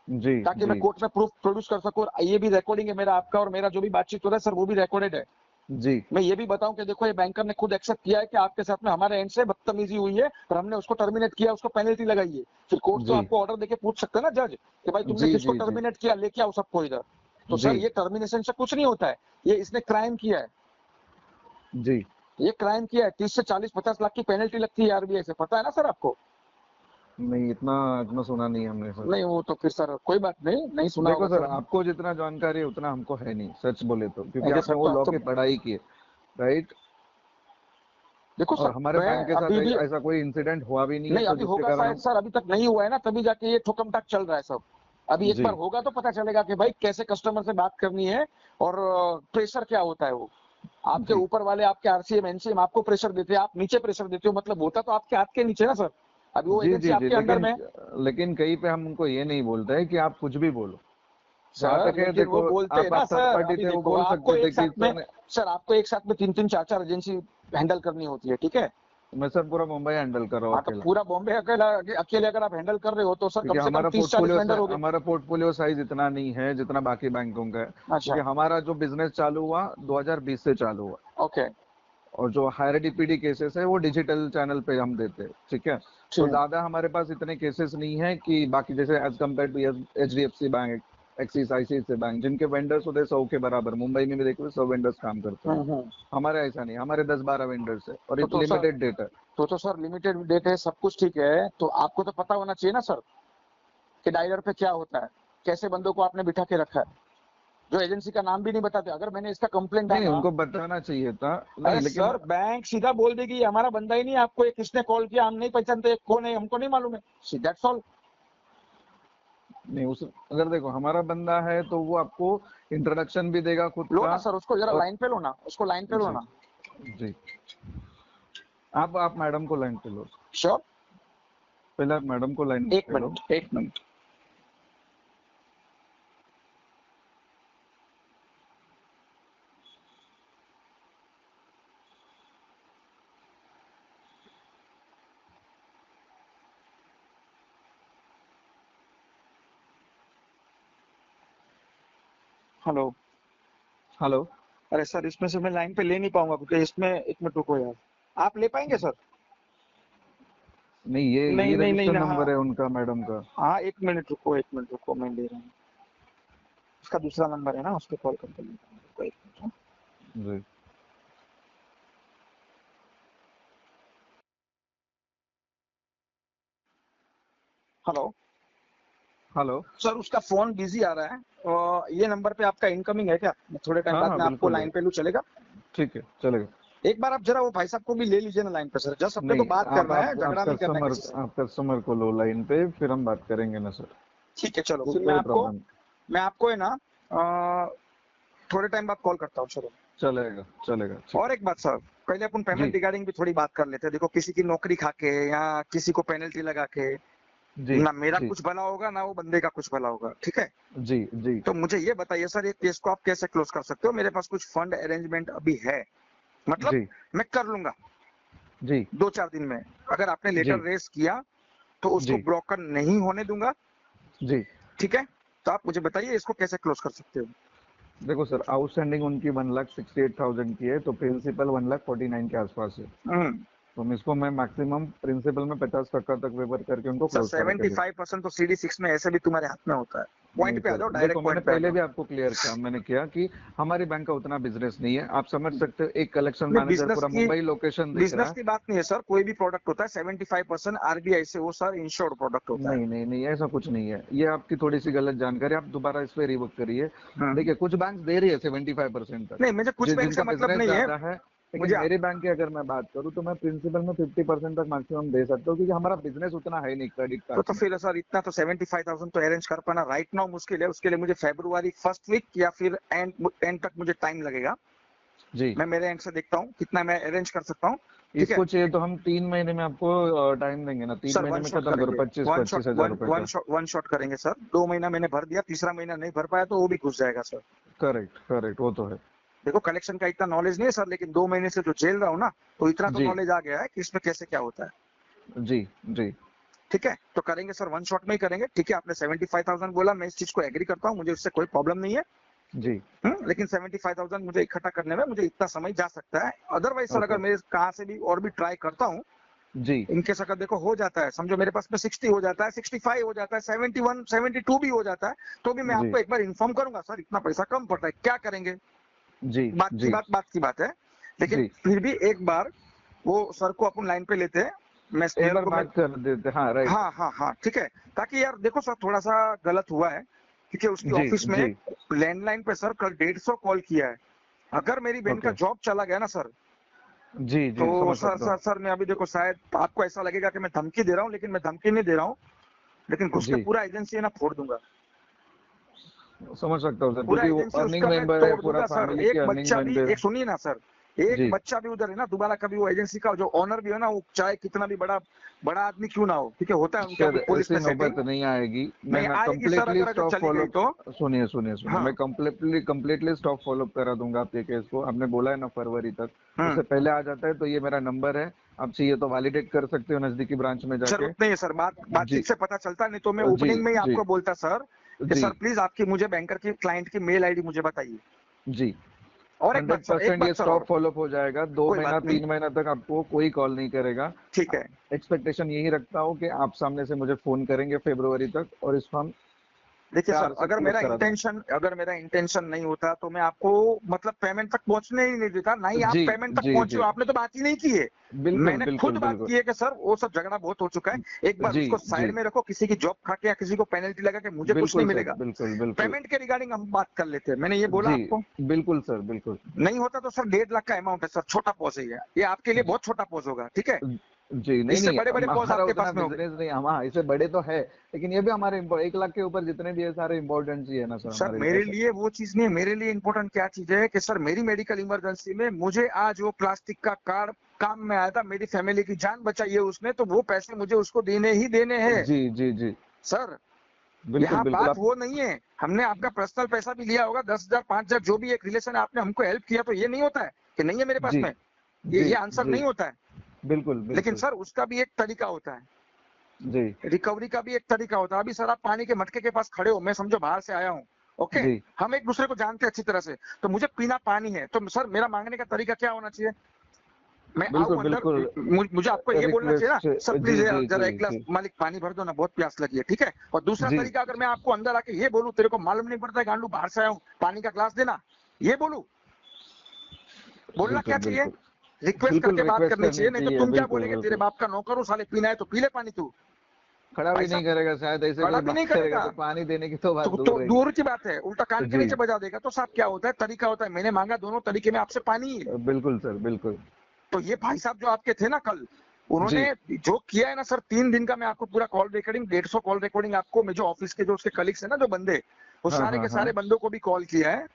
जी ताकि मैं जी कोर्ट में प्रूफ प्रोड्यूस कर सकूं। और ये भी रिकॉर्डिंग है मेरा, आपका और मेरा जो भी बातचीत हो रहा है सर, वो भी रिकॉर्डेड है। जी मैं ये भी बताऊं कि देखो ये बैंकर ने खुद एक्सेप्ट किया है कि आपके साथ में हमारे एंड से बदतमीजी हुई है और हमने उसको टर्मिनेट किया, उसको पेनल्टी लगाई है। फिर कोर्ट तो जी आपको ऑर्डर देके पूछ सकता है ना जज, कि भाई तुमने जी किसको जी जी टर्मिनेट किया, लेके आओ सबको इधर। तो जी सर ये टर्मिनेशन से कुछ नहीं होता है, ये इसने क्राइम किया है, जी ये क्राइम किया है। 30 से 40-50 लाख की पेनल्टी लगती है RBI से, पता है ना सर आपको? नहीं, इतना इतना सुना नहीं हमने सर। नहीं वो तो फिर सर कोई बात नहीं, नहीं सुना देखो होगा सर, सर। आपको जितना जानकारी है उतना हमको है नहीं, सच बोले तो, क्योंकि अरे आपने सर वो तो आप लॉ तो की पढ़ाई की है, राइट। देखो और सर, हमारे मैं बैंक के साथ अभी भी ऐसा कोई इंसिडेंट हुआ भी नहीं है, नहीं, तो अभी जिसके होगा कारण शायद हम। सर, अभी तक नहीं हुआ है ना, तभी जाके ये ठुकम टाक चल रहा है सब। अभी एक जी बार होगा तो पता चलेगा कि भाई कैसे कस्टमर से बात करनी है, और प्रेशर क्या होता है। वो आपके जी ऊपर वाले, आपके RCM NCM आपको प्रेशर देते हैं, आप नीचे प्रेशर देते हो, मतलब होता तो आपके हाथ के नीचे ना सर। अभी वो जी एजेंसी जी जी, आपके अंडर में है लेकिन कहीं पे हम उनको ये नहीं बोलते हैं कि आप कुछ भी बोलो। जहां सर। तक है, लेकिन वो देखो, बोलते हैं आप ना थर्ड सर, पार्टी अभी थे, वो देखो बोल आपको सकते थे एक कि साथ सर में, ने। सर आपको एक साथ में 3-3 4-4 एजेंसी हैंडल करनी होती है, ठीक है। मैं सर पूरा मुंबई हैंडल कर रहा हूँ हाँ तो अकेला, पूरा बॉम्बे अकेला, अकेले अगर आप हैंडल कर रहे हो तो सर क्योंकि कम से कम हमारा 30-40 पोर्टफोलियो वेंडर हो गए। हमारा पोर्टफोलियो साइज इतना नहीं है जितना बाकी बैंकों का है, क्योंकि अच्छा, हमारा जो बिजनेस चालू हुआ 2020 से चालू हुआ। ओके, और जो हायर DPD केसेस है वो डिजिटल चैनल पे हम देते हैं, ठीक है। तो ठीक ज्यादा हमारे पास इतने केसेस नहीं है कि बाकी जैसे as compare to HDFC bank, Axis ICICI bank, जिनके वेंडर्स होते हैं 100 के बराबर। मुंबई में भी देखो 100 वेंडर्स काम करते हैं। हम्म। हमारे ऐसा नहीं, हमारे 10-12 वेंडर्स है और एक तो सर, लिमिटेड डेटा। तो सर लिमिटेड डेट है, सब कुछ ठीक है, तो आपको तो पता होना चाहिए ना सर कि डायलर पे क्या होता है, कैसे बंदों को आपने बिठा के रखा है, जो एजेंसी का नाम भी नहीं बताते। अगर मैंने इसका कंप्लेंट नहीं नहीं, डाला, उनको बताना चाहिए था। नहीं अरे लेकिन सर बैंक सीधा बोल देगी ये हमारा बंदा ही नहीं है, आपको ये किसने कॉल किया हम नहीं पहचानते, कौन है हमको नहीं मालूम है, दैट्स ऑल। नहीं, उस अगर देखो हमारा बंदा है तो वो आपको इंट्रोडक्शन भी देगा खुद लो का। ना सर, उसको जरा और लाइन पे लो ना, उसको लाइन पे लो जी ना। जी, आप मैडम को लाइन पे लो। श्योर, पहले आप मैडम को लाइन एक पे लो। मिनट एक मिनट। हेलो। हेलो। अरे सर इसमें से मैं लाइन पे ले नहीं पाऊंगा, क्योंकि इसमें, एक मिनट रुको यार, आप ले पाएंगे सर? नहीं, नहीं ये नहीं नहीं रजिस्टर ना, नंबर है उनका, मैडम का। हाँ एक मिनट रुको, एक मिनट रुको, मैं ले रहा हूँ। उसका दूसरा नंबर है ना, उस पर कॉल करके लेता हूँ। रुको एक मिनट, हाँ। जी। हेलो। हेलो। सर उसका फोन बिजी आ रहा है, और ये नंबर पे आपका इनकमिंग है क्या? मैं थोड़े टाइम हाँ बाद हाँ में आपको बिल्कुल है। लाइन पे लूँ, चलेगा? ठीक है, चलेगा। एक बार आप जरा वो भाई साहब को भी ले लीजिए ना लाइन पे सर, जस्ट अपने को नहीं, बात आप करना है, आप झगड़ा नहीं करना है किसी से। आप कस्टमर को लो लाइन पे, फिर हम बात करेंगे ना सर। ठीक है चलो, फिर कोई प्रॉब्लम। मैं आपको है ना थोड़े टाइम बाद कॉल करता हूँ, चलो। चलेगा चलेगा, ठीक। और एक बात सर, पहले अपन जी पेमेंट रिगार्डिंग भी थोड़ी बात कर लेते हैं। देखो किसी की नौकरी खा के या किसी को पेनल्टी लगा के, जी ना मेरा जी कुछ भला होगा ना वो बंदे का कुछ भला होगा, ठीक है। जी जी तो मुझे ये बताइए सर, एक केस को आप कैसे क्लोज कर सकते हो? मेरे पास कुछ फंड अरेंजमेंट अभी है, मतलब जी मैं कर लूंगा जी 2-4 दिन में। अगर आपने लेटर जी रेस किया तो उसको जी ब्रोकन नहीं होने दूंगा, जी। ठीक है। तो आप मुझे बताइए इसको कैसे क्लोज कर सकते हो? देखो सर, आउटस्टैंडिंग उनकी 1,68,000 की है, तो प्रिंसिपल 1,49,000 के आसपास है। हम्म। तो हम इसको, मैं मैक्सिमम प्रिंसिपल में 50% तक वेवर करके उनको सर क्लोज करा के दूँ। 75% तो CD6 में ऐसे भी तुम्हारे हाथ में होता है। नहीं पॉइंट पे आ सर, जाओ, देखो डायरेक्ट मैंने पॉइंट पे आ पहले जाओ। भी आपको क्लियर किया, मैंने किया कि हमारी बैंक का उतना बिजनेस नहीं है। आप समझ सकते हो, एक कलेक्शन नहीं, मैनेजर पूरा मुंबई लोकेशन देख रहा बिजनेस है। की बात नहीं है सर, कोई भी प्रोडक्ट होता है 75% RBI से वो सर इंश्योर्ड प्रोडक्ट होता है। नहीं नहीं नहीं, ऐसा कुछ नहीं है, ये आपकी थोड़ी सी गलत जानकारी। आप दोबारा इस पे रिवर्क करिए। हाँ। देखिए, कुछ बैंक दे रही है 75% तक, नहीं, मुझे कुछ बैंक से जिनका मतलब बिजनेस नहीं है। ज्यादा है। लेकिन मुझे मेरे बैंक की अगर मैं बात करूं तो मैं प्रिंसिपल में 50% तक मैक्सिमम दे सकता हूँ, क्योंकि हमारा बिजनेस उतना है नहीं क्रेडिट कार्ड तो में। फिर सर इतना तो 75,000 तो अरेंज कर पाना राइट नाउ मुश्किल है। उसके लिए मुझे फरवरी फर्स्ट वीक या फिर एंड तक मुझे टाइम लगेगा। जी मैं मेरे एंड से देखता हूँ कितना मैं अरेंज कर सकता हूँ। ठीक है इसको चाहिए तो हम 3 महीने में आपको टाइम देंगे ना, 3 सर, महीने वन में शॉट खत्म करो, करेंगे, 25-25 हजार रुपए का। वन शॉट करेंगे सर। 2 महीना मैंने भर दिया, तीसरा महीना नहीं भर पाया तो वो भी घुस जाएगा सर। करेक्ट करेक्ट, वो तो है। देखो कलेक्शन का इतना नॉलेज नहीं है सर, लेकिन 2 महीने से जो झेल रहा हूँ ना, तो इतना तो जी नॉलेज आ गया है कि इसमें कैसे क्या होता है। जी जी ठीक है, तो करेंगे सर, वन शॉट में ही करेंगे। ठीक है, आपने 75,000 बोला, मैं इस चीज को एग्री करता हूँ, मुझे उससे कोई प्रॉब्लम नहीं है। जी। लेकिन 75,000 मुझे इकट्ठा करने में मुझे इतना समय जा सकता है। Otherwise sir, okay. अगर मैं कहाँ से भी और भी ट्राई करता हूँ, जी इनकेस अगर देखो हो जाता है, समझो मेरे पास में 60 हो जाता है, 65 हो जाता है, 71 72 भी हो जाता है, तो भी मैं जी आपको एक बार इन्फॉर्म करूंगा सर, इतना पैसा कम पड़ रहा है, क्या करेंगे। जी जी बात की बात है। लेकिन जी। फिर भी एक बार वो सर को अपन लाइन पे लेते हैं, मैं एक स्नेहल बार को मैं, बात कर देते, हाँ राइट। हाँ हाँ हाँ ठीक है, ताकि यार देखो सर, थोड़ा सा गलत हुआ है, क्योंकि उसकी जी ऑफिस में जी लैंडलाइन पे सर कल 150 कॉल किया है। अगर मेरी बहन का ओके। जॉब चला गया ना सर, जी तो जी, समझ सर सकता सर सर मैं अभी देखो, शायद आपको ऐसा लगेगा कि मैं धमकी दे रहा हूँ, लेकिन मैं धमकी नहीं दे रहा हूँ, लेकिन हूँ। घुस के जी, पूरा एजेंसी है ना फोड़ दूंगा, समझ सकता हूँ सर, पूरा क्योंकि वो एजेंसी अर्निंग उसका मैं मेंबर है, तोड़ पूरा दूंगा सर। फैमिली की एक अर्निंग बच्चा भी, मेंबर एक है। सुनिए ना सर, एक जी, बच्चा भी उधर है ना, दोबारा कभी वो एजेंसी का जो ऑनर भी है ना, वो चाहे कितना भी बड़ा बड़ा आदमी क्यों ना हो, ठीक है, होता है उनका सर भी पुलिस ऐसी में सेटिंग, नौबत नहीं आएगी। मैं नहीं ना आएगी सर, कम्प्लीटली अगर स्टॉप चली फॉलो, गई तो। सुनिए सुनिए सुनिए, मैं हाँ, कम्प्लीटली स्टॉप फॉलो करा दूंगा आपके केस को। आपने बोला है ना फरवरी तक, हम्म, उससे पहले आ जाता है तो ये मेरा नंबर है, आप चाहिए तो वैलिडेट कर सकते हो नजदीकी ब्रांच में जाके। जरूरत नहीं है सर, जी बातचीत से पता चलता, नहीं तो मैं जी ओपनिंग में ही जी आपको बोलता सर कि जी सर प्लीज आपकी मुझे बैंकर की क्लाइंट की मेल आईडी मुझे बताइए। जी। और एक बात सर, एक 100% ये बात सर, स्टॉप और फॉलो हो जाएगा। दो कोई महीना बात नहीं, 3 महीना तक आपको कोई कॉल नहीं करेगा। ठीक है। एक्सपेक्टेशन यही रखता हूँ कि आप सामने से मुझे फोन करेंगे फरवरी तक, और इसको हम देखिए सर, प्यार से क्लोज करा देंगे। अगर मेरा इंटेंशन नहीं होता तो मैं आपको मतलब पेमेंट तक पहुंचने ही नहीं देता, ना ही आप जी पेमेंट तक जी पहुंचे जी, हो, आपने तो बात ही नहीं की है। बिल्कुल मैंने खुद बिल्कुल बात बिल्कुल। की है कि सर वो सब झगड़ा बहुत हो चुका है, एक बार जी उसको जी, साइड में रखो, किसी की जॉब खा के या किसी को पेनल्टी लगा के मुझे कुछ नहीं बिल्कुल सर, मिलेगा। बिल्कुल बिल्कुल। पेमेंट के रिगार्डिंग हम बात कर लेते हैं, मैंने ये बोला जी आपको। बिल्कुल सर, बिल्कुल। नहीं होता तो सर 1.5 लाख का अमाउंट है सर, छोटा पॉज है ये आपके लिए बहुत छोटा पॉज होगा, ठीक है। जी नहीं इससे नहीं, बड़े बड़े पॉज हमारा आपके उतना पास में होंगे। बिजनेस नहीं, हम हाँ इससे बड़े तो है, लेकिन ये भी हमारे 1 लाख के ऊपर जितने भी है सारे इम्पोर्टेंट ही है ना सर सर हमारे लिए, मेरे ऐसा। लिए वो चीज नहीं है, मेरे लिए इंपॉर्टेंट क्या चीज है कि सर मेरी मेडिकल इमरजेंसी में मुझे आज वो प्लास्टिक का कार्ड काम में आया था, मेरी फैमिली की जान बचाई है उसने, तो वो पैसे मुझे उसको देने ही देने हैं जी जी जी, सर। बिल्कुल यहाँ बिल्कुल। बात आप वो नहीं है, हमने आपका पर्सनल पैसा भी लिया होगा, 10,000 5,000 जो भी एक रिलेशन है, आपने हमको हेल्प किया, तो ये नहीं होता है कि नहीं है मेरे पास जी में, जी ये आंसर जी, नहीं होता है। बिल्कुल लेकिन बिल्कुल। सर उसका भी एक तरीका होता है, जी रिकवरी का भी एक तरीका होता है। अभी सर आप पानी के मटके के पास खड़े हो, मैं समझो बाहर से आया हूँ, ओके, जी, हम एक दूसरे को जानते हैं अच्छी तरह से, तो मुझे पीना पानी है, तो सर मेरा मांगने का तरीका क्या होना चाहिए, मैं बिल्कुल आऊं अंदर, बिल्कुल। मुझे आपको ये बोलना चाहिए ना, रिक्वेस्ट, सर जी प्लीज जी जरा जी एक गिलास जी मालिक पानी भर दो ना, बहुत प्यास लगी है, ठीक है। और दूसरा जी, तरीका, अगर मैं आपको अंदर आके ये बोलूं, तेरे को मालूम नहीं पड़ता है गांडू, बाहर से आया हूँ, पानी का ग्लास देना, ये बोलूं, बोलना बिल्कुल क्या चाहिए, बिल्कुल रिक्वेस्ट बिल्कुल, करके बात रिक्वेस्ट करनी करनी चाहिए, नहीं तो चाहिए, तुम क्या बिल्कुल बोलेगे, तेरे बिल्कुल। बाप का नौकर हूं साले, पीना है तो पी ले पानी तू। खड़ा भाई भी नहीं साहब करेगा शायद, ऐसे खड़ा कोई भी नहीं बात करेगा करेगा, तो पानी देने की तो बात तो दूर दूर रहेगी। की बात है, उल्टा कान के जी, नीचे बजा देगा। तो साहब क्या होता है, तरीका होता है, मैंने मांगा दोनों तरीके में आपसे पानी है। बिल्कुल सर, बिल्कुल। तो ये भाई साहब जो आपके थे ना कल, जी उन्होंने जो किया है ना सर, 3 दिन का मैं आपको पूरा कॉल रिकॉर्डिंग, 150 कॉल रिकॉर्डिंग आपको, मैं जो ऑफिस के जो उसके कलीग्स है ना, जो बंदे, वो हाँ सारे हाँ के हाँ, सारे बंदों को भी कॉल किया है,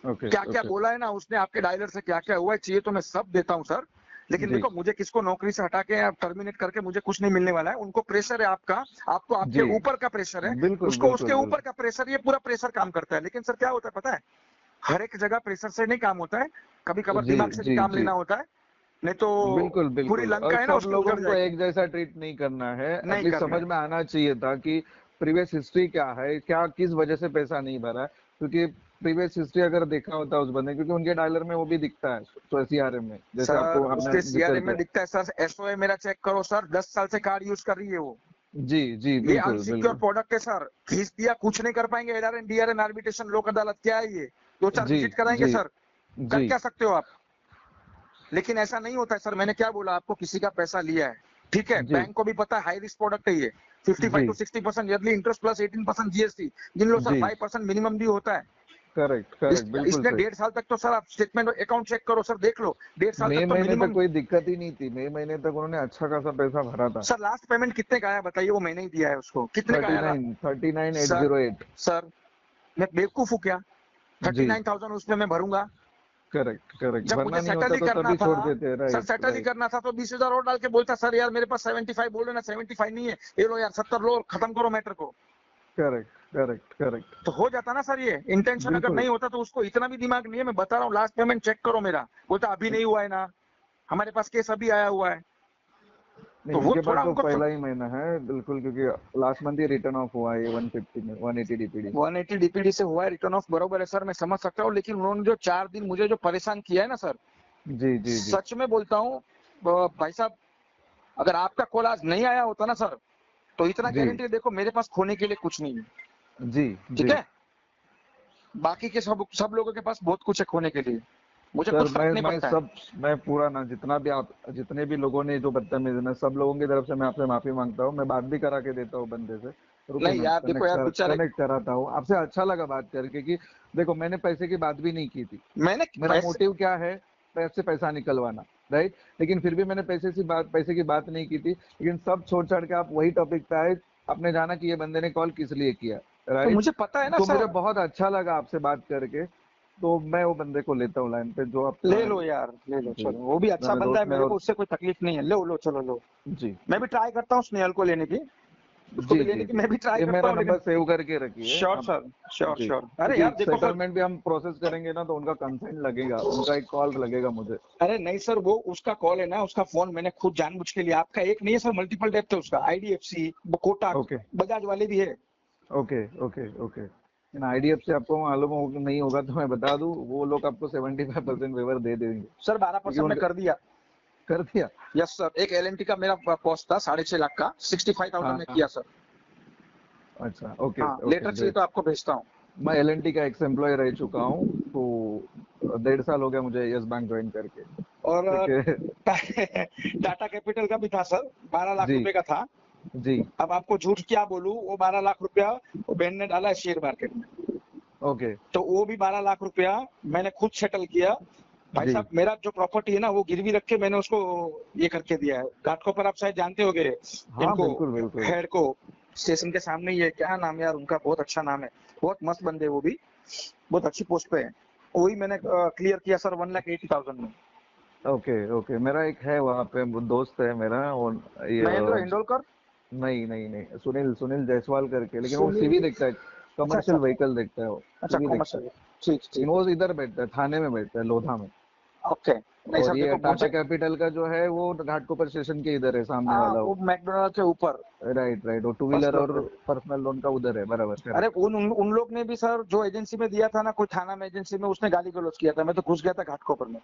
ओके क्या क्या ओके। बोला है ना उसने, आपके डायलर से क्या क्या हुआ है, चाहिए तो मैं सब देता हूँ सर। लेकिन जी देखो, मुझे किसको नौकरी से हटा के या टर्मिनेट करके मुझे कुछ नहीं मिलने वाला है, उनको प्रेशर है आपका, आपको आपके जी, ऊपर का प्रेशर है, बिल्कुल उसको उसके बिल्कुल ऊपर बिल्कुल। का प्रेशर, ये पूरा प्रेशर काम करता है। लेकिन सर क्या होता है पता है, हर एक जगह प्रेशर से नहीं काम होता है, कभी कभार जी दिमाग से भी जी काम जी, लेना होता है, नहीं तो बिल्कुल पूरी बिल्कुल। और लंका है ना सब उसकी लोगों उजड़ को जाएगी। एक जैसा ट्रीट नहीं करना है, नहीं एटलीस्ट करना समझ है में आना चाहिए था कि प्रीवियस हिस्ट्री क्या है, क्या किस वजह से पैसा नहीं भरा है। क्योंकि प्रीवियस हिस्ट्री अगर देखा होता है उस बंदे, क्योंकि उनके डायलर में वो भी दिखता है, तो सीआरएम में, जैसे सर, आपको आपने उसके जिक्र सीआरएम में किया। दिखता है सर, एसओए मेरा चेक करो सर, 10 साल से कार्ड यूज कर रही है वो, जी जी, ये बिल्कुल अनसिक्योर बिल्कुल। प्रोडक्ट है सर, फीस दिया कुछ नहीं कर पाएंगे, एलआरएन डीआरएन आर्बिट्रेशन लोक अदालत क्या है ये, 2-4 जी विजिट कराएंगे जी सर, कर जी क्या सकते हो आप। लेकिन ऐसा नहीं होता है सर, मैंने क्या बोला आपको, किसी का पैसा लिया है, ठीक है, जी बैंक को भी पता है हाई रिस्क प्रोडक्ट है ये, 55 जी to 60% yearly interest plus 18% GST, गिन लो सर, जी, 5% मिनिमम भी होता है। करेक्ट करेक्ट, बिल्कुल इसने सही। 1.5 साल तक तो सर, आप स्टेटमेंट अकाउंट चेक करो सर, देख लो, 1.5 साल मई तक तो महीने तक मिनिमम। कोई दिक्कत ही नहीं थी, मई महीने तक उन्होंने अच्छा खासा पैसा भरा था। सर लास्ट पेमेंट कितने का आया बताइए, वो मैंने ही दिया है उसको, कितने का थर्टी आया nine thirty nine eight sir. Zero eight sir मैं बेवकूफ हूँ क्या, जी 39,000 उसमें मैं भरूंगा, करेक्ट करेक्ट, जब वरना मुझे नहीं होता सेटल ही तो करना तभी था छोड़ देते। सर, राइट सेटल ही राइट। करना था तो 20,000 और डाल के बोलता सर यार मेरे पास 75 बोल रहे ना, 75 नहीं है, ये लो यार 70 लो और खत्म करो मैटर को, करेक्ट करेक्ट करेक्ट। तो हो जाता ना सर। ये इंटेंशन अगर बिल्कुल। नहीं होता तो उसको इतना भी दिमाग नहीं है, मैं बता रहा हूँ, लास्ट पेमेंट चेक करो मेरा, बोलता अभी नहीं हुआ है ना, हमारे पास केस अभी आया हुआ है, नहीं, तो वो उनके पास थोड़ा तो उनको पहला ही महीना है बिल्कुल, क्योंकि last month he return of हुआ है 150 में, 180 डीपीडी। 180 डीपीडी से हुआ है रिटर्न ऑफ, बरोबर है सर, मैं समझ सकता हूँ, लेकिन उन्होंने जो 4 दिन मुझे जो परेशान किया है ना सर, जी जी जी सच में बोलता हूँ भाई साहब, अगर आपका कॉल आज नहीं आया होता ना सर, तो इतना जी गारंटी देखो मेरे पास खोने के लिए कुछ नहीं है, जी ठीक जी। है, बाकी के सब लोगों के पास बहुत कुछ है खोने के लिए, मुझे सर खुद फर्क नहीं मैं पड़ता है। सब, मैं पूरा ना, जितना भी आप, जितने भी लोगों ने जो बदतमीजी ना, सब लोगों की तरफ से मैं आपसे माफी मांगता हूँ। मैं बात भी करा के देता हूँ बंदे से, रुके नहीं ना, यार देखो यार बेचारे, कनेक्ट कराता हूँ आपसे। अच्छा लगा बात करके कि देखो, मैंने पैसे की बात भी नहीं की थी। मैंने मेरा पैसे, मोटिव क्या है, पैसे पैसा निकलवाना, राइट। लेकिन फिर भी मैंने पैसे की बात नहीं की थी। लेकिन सब छोड़ छाड़ के आप वही टॉपिक पे आए। आपने जाना कि ये बंदे ने कॉल किस लिए किया, तो राइट। मुझे पता है ना तो मुझे सर, बहुत अच्छा लगा आपसे बात करके। तो मैं वो बंदे को लेता हूँ लाइन पे, जो ले आपका। लो यार ले लो, जी, चलो वो भी अच्छा मेरा बंदा है, दोस्त, मेरे मेरा। को उससे कोई तकलीफ नहीं है, लो लो चलो लो, जी मैं भी ट्राई करता हूँ स्नेहल को लेने की, उसको भी जी लेने जी की जी। मैं भी ट्राई ये करता मेरा हूँ, लेकिन नंबर सेव करके रखिए श्योर आप। सर, श्योर जी, श्योर, अरे क्योंकि यार देखो सर, सेटलमेंट भी हम प्रोसेस करेंगे ना, तो उनका कंसेंट लगेगा, उनका एक कॉल लगेगा मुझे। अरे नहीं सर, वो उसका कॉल है ना, उसका फोन मैंने खुद जानबूझ के लिया, आपका एक नहीं है सर, मल्टीपल डेप्थ है उसका, आईडीएफसी, कोटक, ओके बजाज वाले भी है। Okay okay okay. आईडीएफ से आपको मालूम नहीं होगा तो मैं बता दूं, वो लोग आपको 75% वेवर दे देंगे, सर क्योंकि 12% में उनका। कर दिया। कर दिया। यस सर, एक एलएनटी का मेरा पोस्ट था 6.5 लाख का, 65,000 हाँ में हाँ। किया सर। अच्छा, ओके हाँ ओके, लेटर चाहिए ग्रेट। तो आपको भेजता हूँ। मैं एलएनटी का एक्स एम्प्लॉय रह चुका हूँ, तो 1.5 साल हो गया मुझे यस बैंक ज्वाइन करके। और ठीक है। टाटा कैपिटल का भी था सर, 12 लाख जी रुपए का था। जी। अब आपको झूठ क्या बोलूं, वो 12 लाख रुपया वो बहन ने डाला है शेयर मार्केट में, ओके। तो वो भी 12 लाख रुपया मैंने खुद सेटल किया। भाई जी साहब मेरा जो प्रॉपर्टी है ना, वो गिरवी रख के मैंने उसको ये करके दिया है, घाटकोपर, आप शायद जानते होंगे हाँ, इनको, बिल्कुल बिल्कुल। हेड को, स्टेशन के सामने ही है, क्या नाम है यार उनका, बहुत अच्छा नाम है, बहुत मस्त बंदे वो भी, बहुत अच्छी पोस्ट पे है, वही मैंने क्लियर किया सर 1,80,000 में। ओके ओके, मेरा एक है वहाँ पे, वो दोस्त है मेरा, और ये महेंद्र हिंडोलकर, नहीं नहीं नहीं, सुनील सुनील जायसवाल करके, लेकिन वो सुनील, सीवी देखता है, अच्छा अच्छा कमर्शियल व्हीकल देखता है वो, अच्छा, सीवी देखता है। कॉमर्शियल, ठीक लेकिन ठीक, वो इधर बैठता है, थाने में बैठता है, लोधा में। ओके। नहीं और सर ये देखो टाटा मुझे, कैपिटल का जो है वो घाटकोपर स्टेशन के इधर है, सामने वाला वो वो। मैकडोनल्ड के ऊपर राइट राइट, वो टू फर्स्ट व्हीलर फ्लोर और पे। पर्सनल लोन का उधर है, बराबर, अरे करेक्ट। उन लोग ने भी सर जो एजेंसी में दिया था ना, कोई थाना में एजेंसी में, उसने गाली गलौज किया था, मैं तो घुस गया था घाटकोपर में।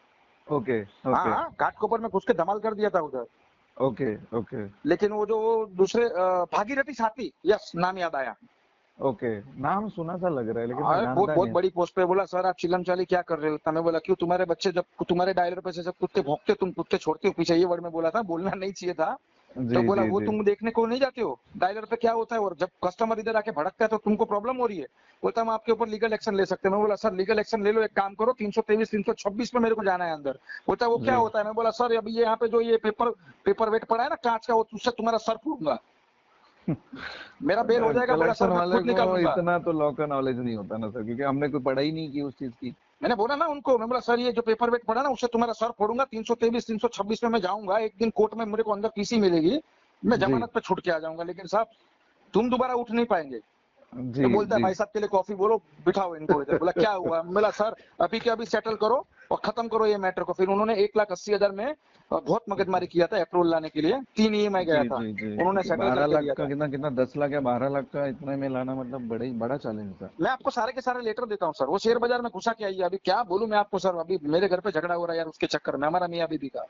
ओके हाँ ओके हाँ, घाटकोपर में घुस के धमाल कर दिया था उधर। ओके ओके लेकिन वो जो दूसरे भागीरथी साथी, यस नाम याद आया, ओके। नाम सुना सा लग रहा है, लेकिन मैं बहुत जानता बहुत नहीं। बड़ी पोस्ट पे, बोला सर आप चिलम चाली क्या कर रहे हो इतना, मैं बोला क्यों, तुम्हारे बच्चे जब तुम्हारे डायलर पे से जब कुत्ते भौंकते तुम कुत्ते छोड़ते हो पीछे, ये वर्ड में बोला था, बोलना नहीं चाहिए था। तो जी बोला जी वो जी तुम देखने को नहीं जाते हो डायलर पे क्या होता है, और जब कस्टमर इधर आके भड़कता है तो तुमको प्रॉब्लम हो रही है, बोलता हम आपके ऊपर लीगल एक्शन ले सकते हैं। मैं बोला सर लीगल एक्शन ले लो, एक काम करो 323 326 में मेरे को जाना है अंदर। बोलता वो क्या जी। होता है, मैं बोला सर अभी ये यहाँ पे जो ये पेपर वेट पड़ा है ना कांच का, वो उससे तुम्हारा सर फूटूंगा, मेरा बेल हो जाएगा। बोला कलेक्शन सर मैं वाले खुद को निकालूंगा। इतना तो लॉ का नॉलेज नहीं होता ना सर, क्योंकि हमने कोई पढ़ाई नहीं की उस चीज की। मैंने बोला ना उनको, मैं बोला सर ये जो पेपर वेट पड़ा ना, उससे तुम्हारा सर फोड़ूंगा, 323 326 में मैं जाऊंगा, एक दिन कोर्ट में मेरे को अंदर पीसी मिलेगी, मैं जी जमानत पे छूट के आ जाऊंगा, लेकिन साहब तुम दोबारा उठ नहीं पाएंगे। जी तो बोलता है जी। भाई साहब के लिए कॉफी बोलो, बिठाओ इनको इधर। बोला क्या हुआ, बोला सर अभी के अभी सेटल करो और खत्म करो ये मैटर को। फिर उन्होंने 1,80,000 में बहुत मगजमारी किया था अप्रूवल लाने के लिए, 3 EMI गया जी था, जी जी। उन्होंने क्योंकि सेटल 12 करके लाख दिया का था। कितना कितना, 10 लाख या 12 लाख का इतना में लाना, मतलब बड़ा ही बड़ा चैलेंज था। मैं आपको सारे के सारे लेटर देता हूँ सर, वो शेयर बाजार में घुसा के आई है, अभी क्या बोलूं मैं आपको सर, अभी मेरे घर पे झगड़ा हो रहा है यार उसके चक्कर में, हमारा मियाँ बीबी का।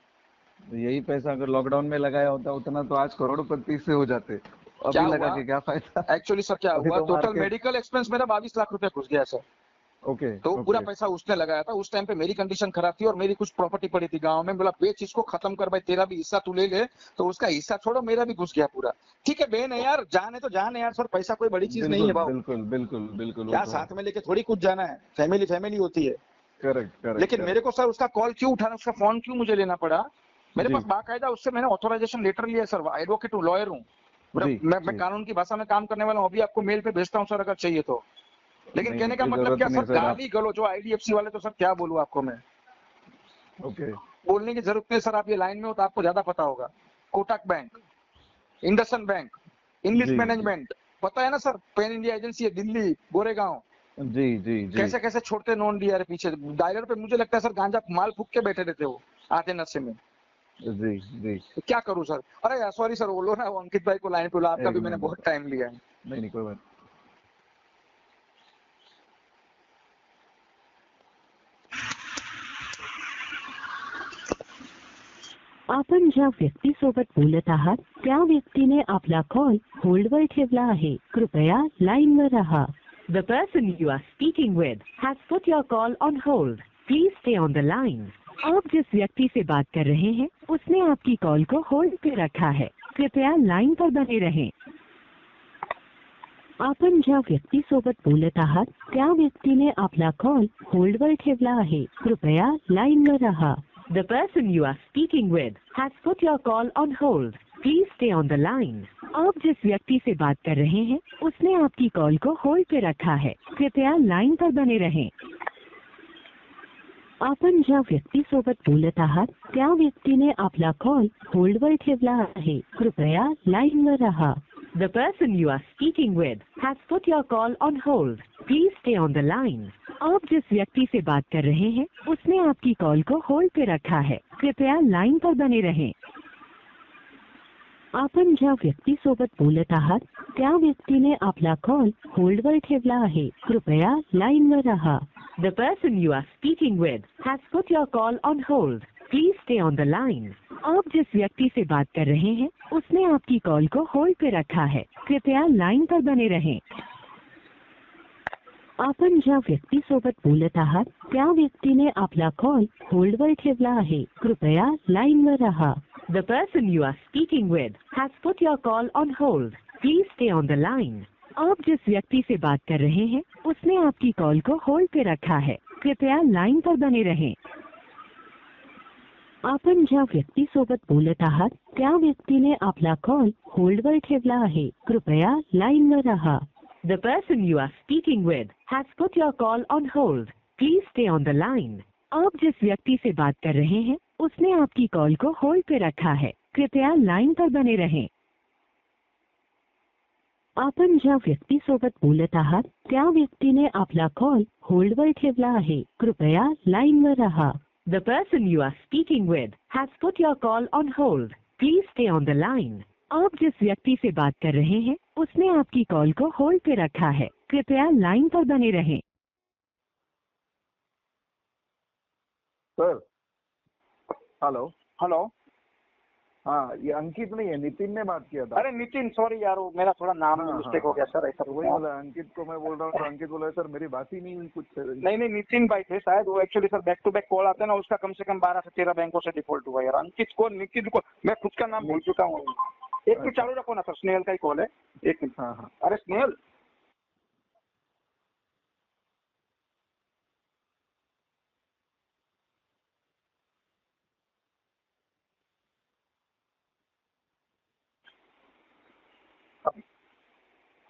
तो यही पैसा अगर लॉकडाउन में लगाया होता उतना तो आज करोड़पति से हो जाते। क्या अभी लगा हुआ के क्या फायदा। एक्चुअली सर, क्या अभी हुआ, तो टोटल मार्केट। मेडिकल एक्सपेंस मेरा 22 लाख रुपया घुस गया सर। ओके तो पूरा ओके। पैसा उसने लगाया था, उस टाइम पे मेरी कंडीशन खराब थी और मेरी कुछ प्रॉपर्टी पड़ी थी गांव में, बोला बेच इसको खत्म कर भाई, तेरा भी हिस्सा तू ले ले, तो उसका हिस्सा छोड़ो, मेरा भी घुस गया पूरा। ठीक है बहन है यार, जान है तो जान है यार सर, पैसा कोई बड़ी चीज नहीं है बिल्कुल भाव, बिल्कुल बिल्कुल बिल्कुल, वो क्या तो है। साथ में लेके थोड़ी कुछ जाना है, फैमिली फैमिली होती है। करेक्ट करेक्ट लेकिन मेरे करेक्ट। को सर उसका कॉल क्यों उठाना, उसका फोन क्यों मुझे लेना पड़ा, मेरे जी पास बाकायदा उससे मैंने ऑथराइजेशन लेटर लिया है सर, एडवोकेट हूँ, लॉयर हूँ, जी मैं जी। कानून की भाषा में काम करने वाला हूँ, अभी आपको मेल पे भेजता हूँ सर अगर चाहिए तो। लेकिन नहीं नहीं, कहने का कोई मतलब जरूरत क्या नहीं सर, सर, आप। गाली गलो जो आईडीएफसी वाले, तो सर क्या बोलूं आपको मैं। ओके बोलने की जरूरत नहीं सर, आप ये लाइन में हो तो आपको ज्यादा पता होगा। Kotak bank, IndusInd bank, English जी मैनेजमेंट, पता है ना सर, पैन इंडिया एजेंसी है दिल्ली गोरेगांव। जी जी जी कैसे कैसे छोड़ते नॉन डीआर पीछे डायलर पे, मुझे लगता है सर गांजा माल फूक के बैठे रहते हो आधे नशे में। जी जी। तो क्या करूं सर? अरे सॉरी सर, बोलो ना वो अंकित भाई को लाइन पे लो, आपका एक भी मैंने मिनट बहुत टाइम लिया है। नहीं नहीं कोई बात। आपण ज्या व्यक्तीसोबत बोलत आहात त्या व्यक्तीने आपला कॉल होल्डवर ठेवला आहे, कृपया लाईनवर रहा. The person you are speaking with has put your call on hold. Please stay on the line. आप जिस व्यक्ति से बात कर रहे हैं उसने आपकी कॉल को होल्ड पे रखा है, कृपया लाइन पर बने रहें. आपण ज्या व्यक्तीसोबत बोलत आहात त्या व्यक्तीने आपला कॉल होल्डवर ठेवला आहे, कृपया लाईनवर रहा. The person you are speaking with has put your call on hold. Please stay on the line. आप जिस व्यक्ति से बात कर रहे हैं उसने आपकी कॉल को होल्ड पे रखा है, कृपया लाइन पर बने रहें. आपण ज्या व्यक्तीसोबत बोलत आहात त्या व्यक्तीने आपला कॉल होल्डवर ठेवला आहे, कृपया लाईनवर रहा. The person you are speaking with has put your call on hold. Please stay on the line. आप जिस व्यक्ति से बात कर रहे हैं उसने आपकी कॉल को होल्ड पे रखा है, कृपया लाइन पर बने रहें. आपण ज्या व्यक्तीसोबत बोलत आहात त्या व्यक्तीने आपला कॉल होल्डवर ठेवला आहे, कृपया लाईनवर रहा. The person you are speaking with has put your call on hold. Please stay on the line. आप जिस व्यक्ति से बात कर रहे हैं उसने आपकी कॉल को होल्ड पे रखा है, कृपया लाइन पर बने रहें. आपण ज्या व्यक्तीसोबत बोलत आहात त्या व्यक्तीने आपला कॉल होल्डवर ठेवला आहे, कृपया लाईनवर रहा. The person you are speaking with has put your call on hold. Please stay on the line. आप जिस व्यक्ति से बात कर रहे हैं उसने आपकी कॉल को होल्ड पे रखा है, कृपया लाइन पर बने रहें. आपण ज्या व्यक्तीसोबत बोलत आहात त्या व्यक्तीने आपला कॉल होल्डवर ठेवला आहे, कृपया लाईनवर रहा. The person you are speaking with has put your call on hold. Please stay on the line. आप जिस व्यक्ति से बात कर रहे हैं उसने आपकी कॉल को होल्ड पे रखा है, कृपया लाइन पर बने रहें. आपण ज्या व्यक्तीसोबत बोलत आहात त्या व्यक्तीने आपला कॉल होल्डवर ठेवला आहे, कृपया लाईनवर रहा. The person you are speaking with has put your call on hold. Please stay on the line. आप जिस व्यक्ति से बात कर रहे हैं उसने आपकी कॉल को होल्ड पे रखा है, कृपया लाइन पर बने रहें. Sir hello. हेलो, हाँ ये अंकित नहीं है, नितिन ने बात किया था। अरे नितिन सॉरी यार, वो मेरा थोड़ा नाम में हाँ, मिस्टेक हाँ, हो गया सर, ऐसा तो वही बोला अंकित को, मैं बोल रहा हूँ, अंकित बोला सर मेरी बात ही नहीं हुई कुछ से। नहीं नितिन भाई थे शायद, वो actually sir back to back call आता है ना, उसका कम से कम 12 से 13 बैंकों से डिफॉल्ट हुआ यार। अंकित को, नितिन को मैं खुद का नाम भूल चुका हूँ। एक मिनट चालू रखो ना सर, स्नेहल का ही कॉल है, एक मिनट। हाँ हाँ अरे स्नेहल,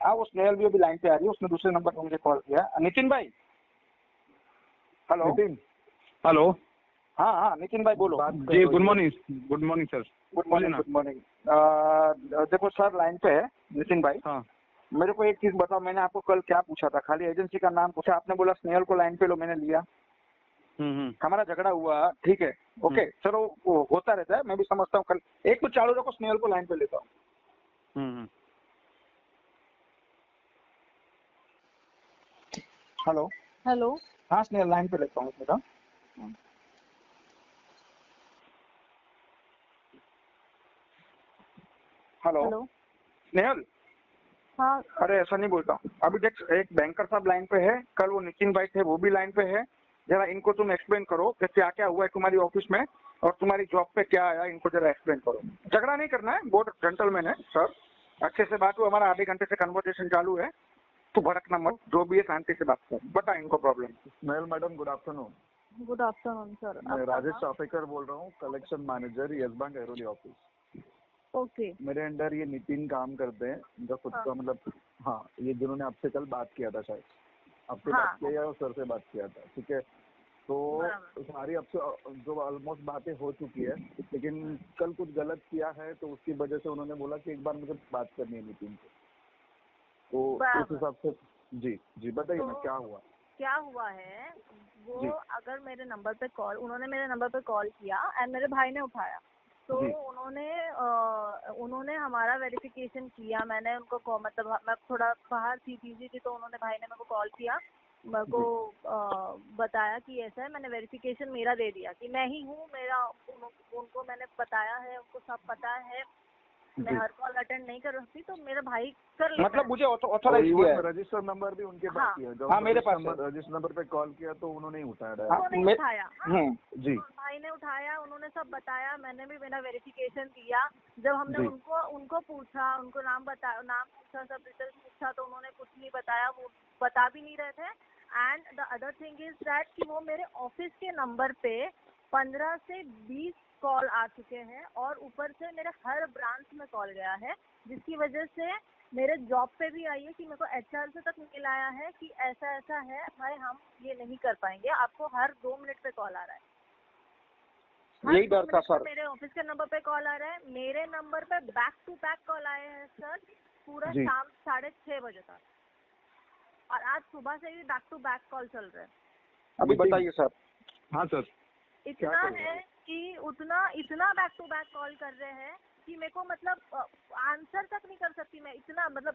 हाँ वो स्नेहल भी अभी लाइन पे आ रही है, उसने दूसरे नंबर पर मुझे कॉल किया। नितिन भाई, हेलो नितिन। हेलो, हाँ हाँ नितिन भाई बोलो। जी good morning, good morning sir. Good morning, good morning. देखो सर लाइन पे है नितिन भाई। हाँ मेरे को एक चीज बताओ, मैंने आपको कल क्या पूछा था? खाली एजेंसी का नाम पूछा, आपने बोला स्नेहल को लाइन पे लो, मैंने लिया। हमारा झगड़ा हुआ, ठीक है, ओके चलो, वो होता रहता है, मैं भी समझता हूँ। कल एक तो चालू रखो, स्नेहल को लाइन पे लेता हूँ। Hello hello. हाँ स्नेहल लाइन पे लेता हूँ बेटा। Hello hello. स्नेहल, हाँ अरे ऐसा नहीं बोलता हूँ। अभी देख, एक बैंकर साहब लाइन पे है, कल वो नितिन भाई थे वो भी लाइन पे है। जरा इनको तुम एक्सप्लेन करो कि क्या क्या हुआ है तुम्हारी ऑफिस में और तुम्हारी जॉब पे क्या आया, इनको जरा एक्सप्लेन करो। झगड़ा नहीं करना है, बहुत जेंटलमैन है सर, अच्छे से बात हुआ, हमारा आधे घंटे से कन्वर्सेशन चालू है, तू भड़कना मत, जो भी है शांति से बात कर, बता इनको problem. Snehal madam good afternoon. Good afternoon sir. मैं राजेश चाफेकर बोल रहा हूँ, collection manager, yes bank Airoli office. Okay. मेरे अंडर ये नितिन काम करते हैं, इनका खुद का मतलब, हाँ ये जिन्होंने आपसे कल बात किया था शायद, आपसे बात किया या सर से बात किया था, ठीक है। तो सारी अब जो ऑलमोस्ट बातें हो चुकी है, लेकिन कल कुछ गलत किया है तो उसकी वजह से उन्होंने बोला कि एक बार मुझे बात करनी है नितिन से। तो उस हिसाब से जी बताइए ना क्या हुआ है वो। जी। अगर मेरे नंबर पे कॉल, उन्होंने मेरे नंबर पे कॉल किया एंड मेरे भाई ने उठाया, तो जी। उन्होंने हमारा वेरिफिकेशन किया। मैंने उनको मतलब मैं थोड़ा बाहर थी, बिजी थी, तो भाई ने मेरे को कॉल किया, मेरे को बताया कि ऐसा है। मैंने वेरिफिकेशन मेरा दे दिया कि मैं ही हूँ, उनको मैंने बताया है, उनको सब पता है। मैं हर कॉल अटेंड नहीं कर सकती, तो मेरा भाई कर लेता मतलब है। मुझे ऑथराइज किया है। रजिस्टर नंबर भी उनके पास किया। जब हाँ, मेरे पास रजिस्टर नंबर पे कॉल किया तो उन्होंने ही उठाया उन्होंने उठाया। जी। भाई ने उठाया, उन्होंने सब बताया, मैंने भी मेरा वेरिफिकेशन दिया। जब हमने उनको पूछा, उनको नाम पूछा, सब डिटेल्स पूछा, तो उन्होंने कुछ नहीं बताया, वो बता भी नहीं रहे थे। And the other thing is that कि वो मेरे ऑफिस के नंबर पे 15 से 20 कॉल आ चुके हैं, और ऊपर से मेरे हर ब्रांच में कॉल गया है, जिसकी वजह से मेरे जॉब पे भी आई है कि मेरे को एचआर से तक मेल आया है कि ऐसा ऐसा है भाई, हम ये नहीं कर पाएंगे, आपको हर 2 मिनट पे कॉल आ रहा है। यही डर था सर। मेरे ऑफिस के नंबर पे कॉल आ रहा है, मेरे नंबर पे बैक टू बैक कॉल आए हैं सर, पूरा शाम 6:30 बजे तक, और आज सुबह से भी बैक टू बैक कॉल चल रहे हैं। अभी बताइए सर। हाँ सर। इतना है कि इतना बैक टू बैक कॉल कर रहे हैं कि मेरे को मतलब आंसर तक नहीं कर सकती मैं, इतना मतलब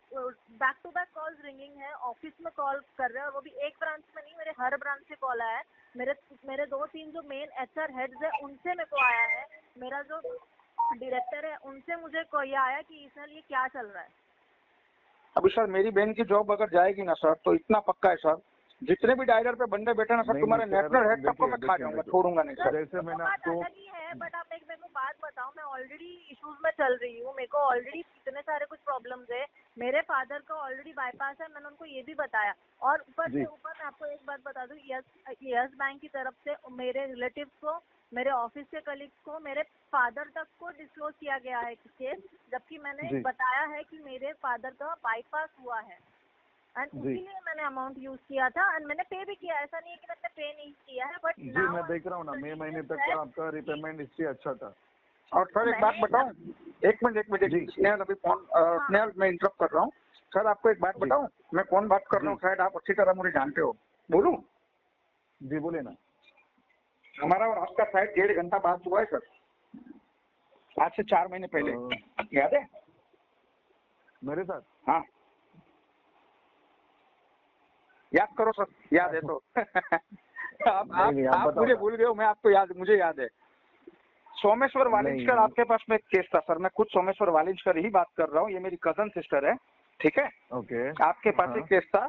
back to back calls ringing है। ऑफिस में कॉल कर रहे हैं, और वो भी एक ब्रांच में नहीं, मेरे हर ब्रांच से कॉल आया है। मेरे 2-3 जो मेन एचआर हेड्स है उनसे मेरे को आया है, मेरा जो डायरेक्टर है उनसे मुझे कोई आया कि इसमें ये क्या चल रहा है। अभी सर मेरी बहन की जॉब अगर जाएगी ना सर, तो इतना पक्का है सर, जितने भी डायलर पे बंदे बैठे ना सर, तुम्हारे नेशनल हेड सबको मैं खा जाऊंगा, छोड़ूंगा नहीं सर। जैसे मैंने आपको है, बट आप मेरे को बात बताओ, मैं ऑलरेडी इश्यूज में चल रही हूँ, मेरे को ऑलरेडी इतने सारे कुछ प्रॉब्लम्स है। मेरे फादर का ऑलरेडी बाईपास है, मैंने उनको ये भी बताया। और ऊपर मैं आपको एक बात बता दूं, यस बैंक की तरफ से मेरे रिलेटिव्स को, मेरे ऑफिस के कलीग्स को, मेरे फादर तक को डिस्क्लोज किया गया है केस, जबकि मैंने बताया है कि मेरे फादर का बाईपास हुआ है, एंड इसीलिए मैंने अमाउंट यूज किया था, एंड मैंने पे भी किया। ऐसा नहीं है कि मैंने पे नहीं किया है, बट मैं देख रहा हूँ ना, मई महीने तक आपका रिपेमेंट हिस्ट्री अच्छा था। और सर एक बात बताऊं, एक मिनट स्नेहल, अभी फोन स्नेहल मैं इंटरप्ट कर रहा हूँ सर, आपको एक बात बताऊं, मैं कौन बात कर रहा हूँ, शायद आप अच्छी तरह मुझे जानते हो, बोलूं? जी बोले ना। हमारा और आपका शायद 1.5 घंटा बात हुआ है सर, आज से 4 महीने पहले, याद है मेरे साथ? हाँ याद करो सर, याद है तो आप मुझे भूल गए हो, मैं आपको मुझे याद है। सोमेश्वर वालिंजकर आपके पास में एक केस था सर, मैं खुद सोमेश्वर वालिंजकर ही बात कर रहा हूँ, ये मेरी कजन सिस्टर है, ठीक है? ओके। आपके पास एक केस था,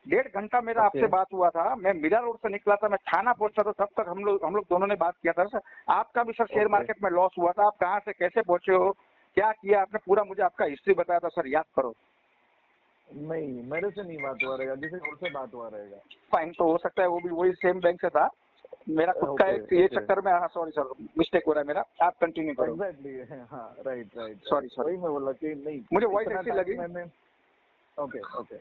1.5 घंटा मेरा आपसे बात हुआ था, मैं मीरा रोड से निकला था, मैं थाना पहुंचा था, तब तक हम लोग दोनों ने बात किया था सर। आपका भी सर शेयर मार्केट में लॉस हुआ था, आप कहाँ से कैसे पहुंचे हो, क्या किया आपने, पूरा मुझे आपका हिस्ट्री बताया था सर, याद करो। नहीं, मेरे से नहीं बात हुआ रहेगा, किसी और से बात हुआ रहेगा। फाइन, तो हो सकता है वो भी वही सेम बैंक से था, मेरा खुद का एक ये चक्कर में, हाँ सॉरी सर, मिस्टेक हो रहा है मेरा, आप कंटिन्यू करो। एग्जैक्टली, हाँ राइट। सॉरी वही मैं बोला कि नहीं, मुझे वॉइस ऐसी लगी। ओके।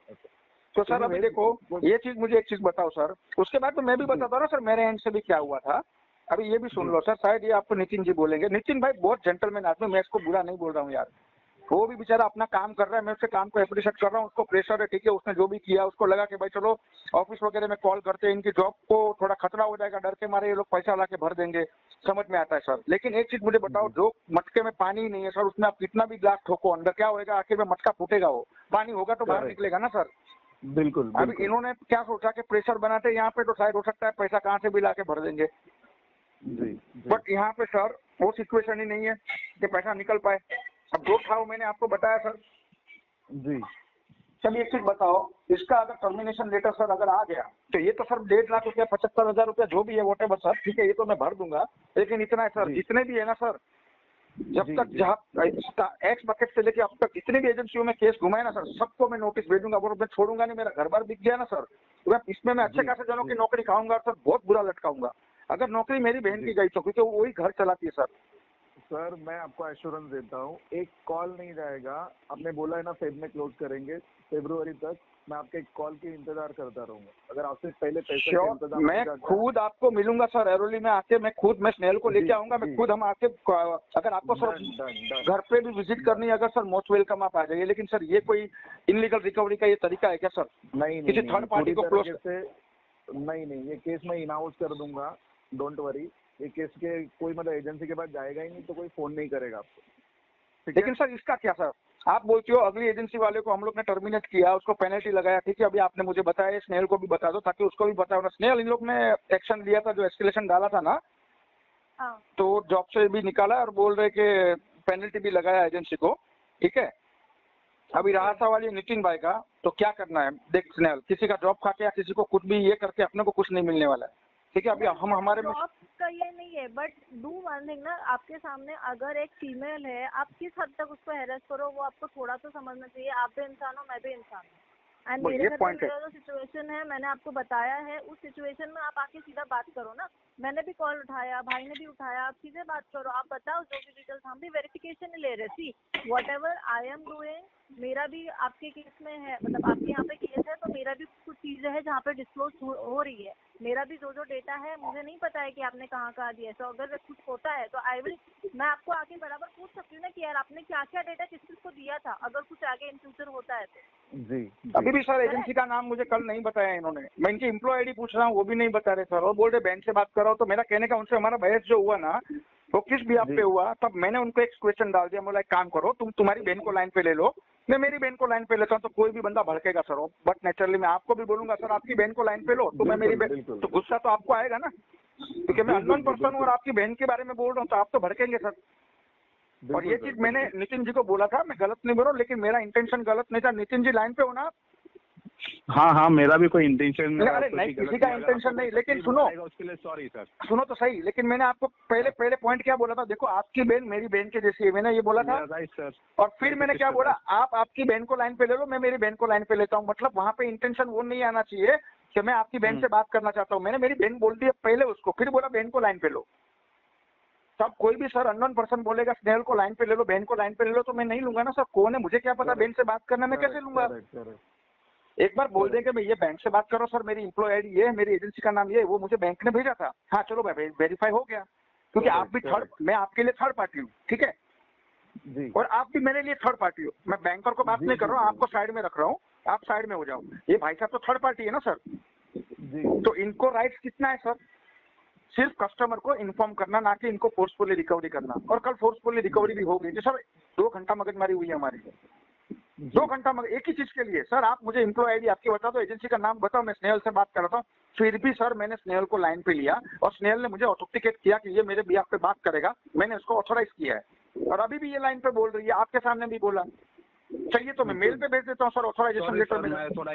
तो सर अभी देखो, ये चीज मुझे एक चीज बताओ सर, उसके बाद तो मैं भी बताता हूँ ना सर मेरे एंड से भी क्या हुआ था। अभी ये भी सुन लो सर, शायद ये आपको नितिन जी बोलेंगे, नितिन भाई बहुत जेंटलमैन आदमी, मैं इसको बुरा नहीं बोल रहा हूँ यार, वो भी बेचारा अपना काम कर रहा है, मैं उसके काम को अप्रिशिएट कर रहा हूँ, उसको प्रेशर है, ठीक है, उसने जो भी किया उसको लगा कि भाई चलो ऑफिस वगैरह में कॉल करते हैं, इनकी जॉब को थोड़ा खतरा हो जाएगा, डर के मारे ये लोग पैसा ला के भर देंगे, समझ में आता है सर। लेकिन एक चीज मुझे बताओ, जो मटके में पानी ही नहीं है सर, उसमें आप कितना भी ग्लास ठोको, अंदर क्या होगा, आखिर में मटका फूटेगा, वो पानी होगा तो बाहर निकलेगा ना सर। बिल्कुल। अब इन्होंने क्या सोचा कि प्रेशर बनाते यहाँ पे तो शायद हो सकता है पैसा कहाँ से भी ला के भर देंगे, बट यहाँ पे सर वो सिचुएशन ही नहीं है कि पैसा निकल पाए। अब जो था वो मैंने आपको बताया सर जी। चलिए एक चीज बताओ, इसका अगर टर्मिनेशन लेटर सर अगर आ गया तो ये तो सर 1.5 लाख रुपया 75,000 रुपया जो भी है वोटेवर सर, ठीक है, ये तो मैं भर दूंगा, लेकिन इतना है सर, जितने भी है ना सर, जब तक जहाँ एक्स बकेट से लेके अब तक जितने भी एजेंसियों में केस घुमाए ना सर, सबको मैं नोटिस भेजूंगा, वो मैं छोड़ूंगा नहीं, मेरा घर बार बिक गया ना सर, तो इसमें मैं अच्छे खासे जनों की नौकरी खाऊंगा सर, बहुत बुरा लटकाऊंगा। अगर नौकरी मेरी बहन की गई तो, क्योंकि वो वही घर चलाती है सर। सर मैं आपको एश्योरेंस देता हूँ, एक कॉल नहीं जाएगा। आपने बोला है ना फेब में क्लोज करेंगे, फरवरी तक मैं आपके एक कॉल के इंतजार करता रहूंगा। अगर आपसे पहले पैसे का इंतजाम मैं खुद आपको मिलूंगा सर, एरोली में आके मैं खुद मैं स्नेहल को लेके आऊंगा, मैं खुद हम आके, अगर आपको सर घर पे भी विजिट करनी है, अगर सर मोस्ट वेलकम आप आ जाइए। लेकिन सर ये कोई इनलीगल रिकवरी का ये तरीका है क्या सर? नहीं किसी थर्ड पार्टी को क्लोज से नहीं, ये केस मैं इनहाउस कर दूंगा, डोंट वरी। ये केस के कोई मतलब एजेंसी के पास जाएगा ही नहीं, तो कोई फोन नहीं करेगा आपको। लेकिन सर इसका क्या सर? आप बोलते हो अगली एजेंसी वाले को हम लोग ने टर्मिनेट किया, उसको पेनल्टी लगाया, ठीक है। अभी आपने मुझे बताया, स्नेहल को भी बता दो ताकि उसको भी पता हो ना। स्नेहल, इन लोग ने एक्शन लिया था, जो एस्केलेशन डाला था ना, तो जॉब से भी निकाला और बोल रहे कि पेनल्टी भी लगाया एजेंसी को, ठीक है। अभी रहा था वाली नितिन भाई का, तो क्या करना है देख स्नेहल, किसी का जॉब खा के या किसी को कुछ भी ये करके अपने को कुछ नहीं मिलने वाला है, ठीक है। अभी हम हमारे में जॉब का ये नहीं है, बट डू वन थिंग ना, आपके सामने अगर एक फीमेल है, आप किस हद तक उसको हैरेस करो वो आपको थोड़ा तो समझना चाहिए। आप भी इंसान हो, मैं भी इंसान हूँ, एंड मेरे घर में मेरा जो सिचुएशन है मैंने आपको बताया है, उस सिचुएशन में आप आके सीधा बात करो ना। मैंने भी कॉल उठाया, भाई ने भी उठाया, आप सीधे बात करो, आप बताओ जो भी डिटेल्स। हम भी वेरिफिकेशन ले रहे see what ever I am doing, मेरा भी आपके केस में है, मतलब आपके यहाँ पे केस है तो मेरा भी कुछ चीजें है जहाँ पे डिस्क्लोज हो रही है। मेरा भी जो डेटा है मुझे नहीं पता है कि आपने कहाँ कहाँ दिया है, तो अगर कुछ होता है तो आई विल, मैं आपको आके बराबर पूछ सकती हूँ ना कि यार आपने क्या क्या डेटा किस किस को दिया था, अगर कुछ आगे इन फ्यूचर होता है तो। जी अभी भी सर एजेंसी का नाम मुझे कल नहीं बताया इन्होंने, मैं इनकी एम्प्लॉय आईडी पूछ रहा हूँ वो भी नहीं बता रहे सर, और बोल रहे बैंक से बात करो। तो मेरा कहने का उनसे हमारा बहस जो हुआ ना, वो किस भी आप पे हुआ, तब मैंने उनको एक क्वेश्चन डाल दिया, बोला एक काम करो, तुम तुम्हारी बहन को लाइन पे ले लो, मैं मेरी बहन को लाइन पे लेता हूँ, तो कोई भी बंदा भड़केगा सर। बट नेचुरली मैं आपको भी बोलूंगा सर, आपकी बहन को लाइन पे लो, तो मैं मेरी बहन, तो गुस्सा तो आपको आएगा ना, क्योंकि मैं अननोन पर्सन हूँ और आपकी बहन के बारे में बोल रहा हूँ, तो आप तो भड़केंगे सर। और ये चीज मैंने नितिन जी को बोला था, मैं गलत नहीं बोल रहा हूँ, लेकिन मेरा इंटेंशन गलत नहीं था। नितिन जी लाइन पे हो ना? हाँ, मेरा भी कोई इंटेंशन नहीं, किसी का इंटेंशन नहीं, लेकिन सुनो, उसके लिए सॉरी सर। सुनो तो सही, लेकिन मैंने आपको पहले पॉइंट क्या बोला था, देखो आपकी बहन मेरी बहन के जैसी है, मैंने ये बोला था। Right sir. और फिर मैंने क्या बोला, आप आपकी बहन को लाइन पे ले लो, मैं मेरी बहन को लाइन पे लेता हूँ। मतलब वहाँ पे इंटेंशन वो नहीं आना चाहिए कि मैं आपकी बहन से बात करना चाहता हूँ। मैंने मेरी बहन बोल दी पहले उसको, फिर बोला बहन को लाइन पे लो। तब कोई भी सर अननोन पर्सन बोलेगा स्नेहल को लाइन पे ले लो, बहन को लाइन पे ले लो, तो मैं नहीं लूंगा ना सर। कौन है मुझे क्या पता, बहन से बात करना मैं कैसे लूंगा? एक बार बोल देंगे मैं ये बैंक से बात करो सर, मेरी एम्प्लॉय आईडी ये है, मेरी एजेंसी का नाम ये है, वो मुझे बैंक ने भेजा था, हाँ चलो भाई वेरीफाई हो गया, क्योंकि आप भी थर्ड, मैं आपके लिए थर्ड पार्टी हूँ, ठीक है जी, और आप भी मेरे लिए थर्ड पार्टी हो। मैं बैंकर को बात नहीं कर रहा हूँ, आपको साइड में रख रहा हूँ, आप साइड में हो जाओ। ये भाई साहब तो थर्ड पार्टी है ना सर जी, तो इनको राइट्स कितना है सर? सिर्फ कस्टमर को इन्फॉर्म करना, ना कि इनको फोर्सफुली रिकवरी करना। और कल फोर्सफुली रिकवरी भी हो गई थी सर, 2 घंटा मगजमारी हुई है हमारी, 2 घंटा मगर एक ही चीज के लिए। सर आप मुझे एम्प्लॉय आईडी आपकी बता दो, एजेंसी का नाम बताओ, मैं स्नेहल से बात कर रहा था। फिर भी सर मैंने स्नेहल को लाइन पे लिया और स्नेहल ने मुझे ऑथेंटिकेट किया कि ये मेरे बिहाफ पे बात करेगा, मैंने उसको ऑथोराइज किया है, और अभी भी ये लाइन पे बोल रही है, आपके सामने भी बोला। चाहिए तो मैं मेल पे भेज देता हूँ सर ऑथराइजेशन लेटर में। मैं थोड़ा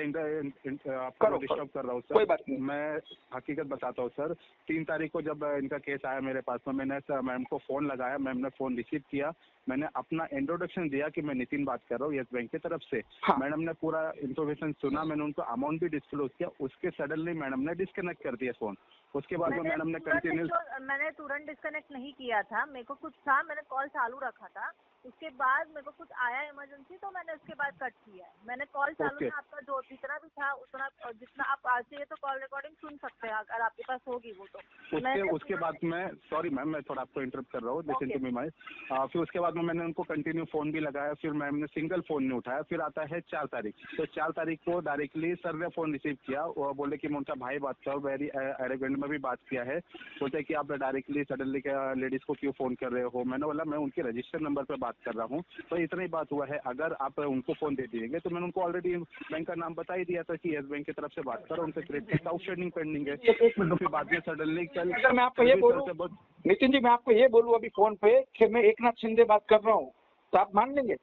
आपको डिस्टर्ब कर रहा हूँ सर, कोई बात नहीं, मैं हकीकत बताता हूँ सर। 3 तारीख को जब इनका केस आया मेरे पास में, मैंने सर मैम को फ़ोन लगाया, मैम ने फ़ोन रिसीव किया, मैंने अपना इंट्रोडक्शन दिया कि मैं नितिन बात कर रहा हूँ येस बैंक की तरफ से। हाँ। मैडम ने पूरा इन्फॉर्मेशन सुना, मैंने उनको अमाउंट भी डिस्क्लोज किया, उसके सडनली मैडम ने डिस्कनेक्ट कर दिया फ़ोन। उसके बाद में मैडम ने कंटिन्यू, मैंने तुरंत डिस्कनेक्ट नहीं किया था, मेरे को कुछ था, मैंने कॉल चालू रखा था, उसके बाद मेरे को कुछ आया इमरजेंसी तो मैंने उसके बाद कट किया है। मैंने कॉल चालू में आपका जो जितना भी था उतना, जितना आप आज चाहिए तो कॉल रिकॉर्डिंग सुन सकते हैं अगर आपके पास होगी वो तो। उसके बाद में, सॉरी मैम मैं थोड़ा आपको इंटरप्ट कर रहा हूँ, लिसन टू मी माय। फिर उसके बाद में मैंने उनको कंटिन्यू फ़ोन भी लगाया, फिर मैम ने सिंगल फ़ोन नहीं उठाया। फिर आता है 4 तारीख, तो 4 तारीख को डायरेक्टली सर ने फ़ोन रिसीव किया, वो बोले कि मैं उनका भाई बात कर, वेरी एरोगेंट में भी बात किया है, बोलते हैं कि आप डायरेक्टली सडनली क्या लेडीज़ को क्यों फ़ोन कर रहे हो। मैंने बोला मैं उनके रजिस्टर नंबर पर बात कर रहा हूँ, तो इतना ही बात हुआ है। अगर आप उनको फ़ोन दे दीजिएंगे तो मैंने उनको ऑलरेडी बैंक का नाम बता ही दिया था कि येस बैंक की तरफ से बात करो, उनसे क्रेडिट आउटस्टैंडिंग पेंडिंग है। फिर बाद में सडनली कल, अगर मैं आपको ये बोलूं नितिन जी, मैं आपको ये बोलूं अभी फोन पे कि मैं एकनाथ शिंदे बात कर रहा हूँ, तो आप मान लेंगे?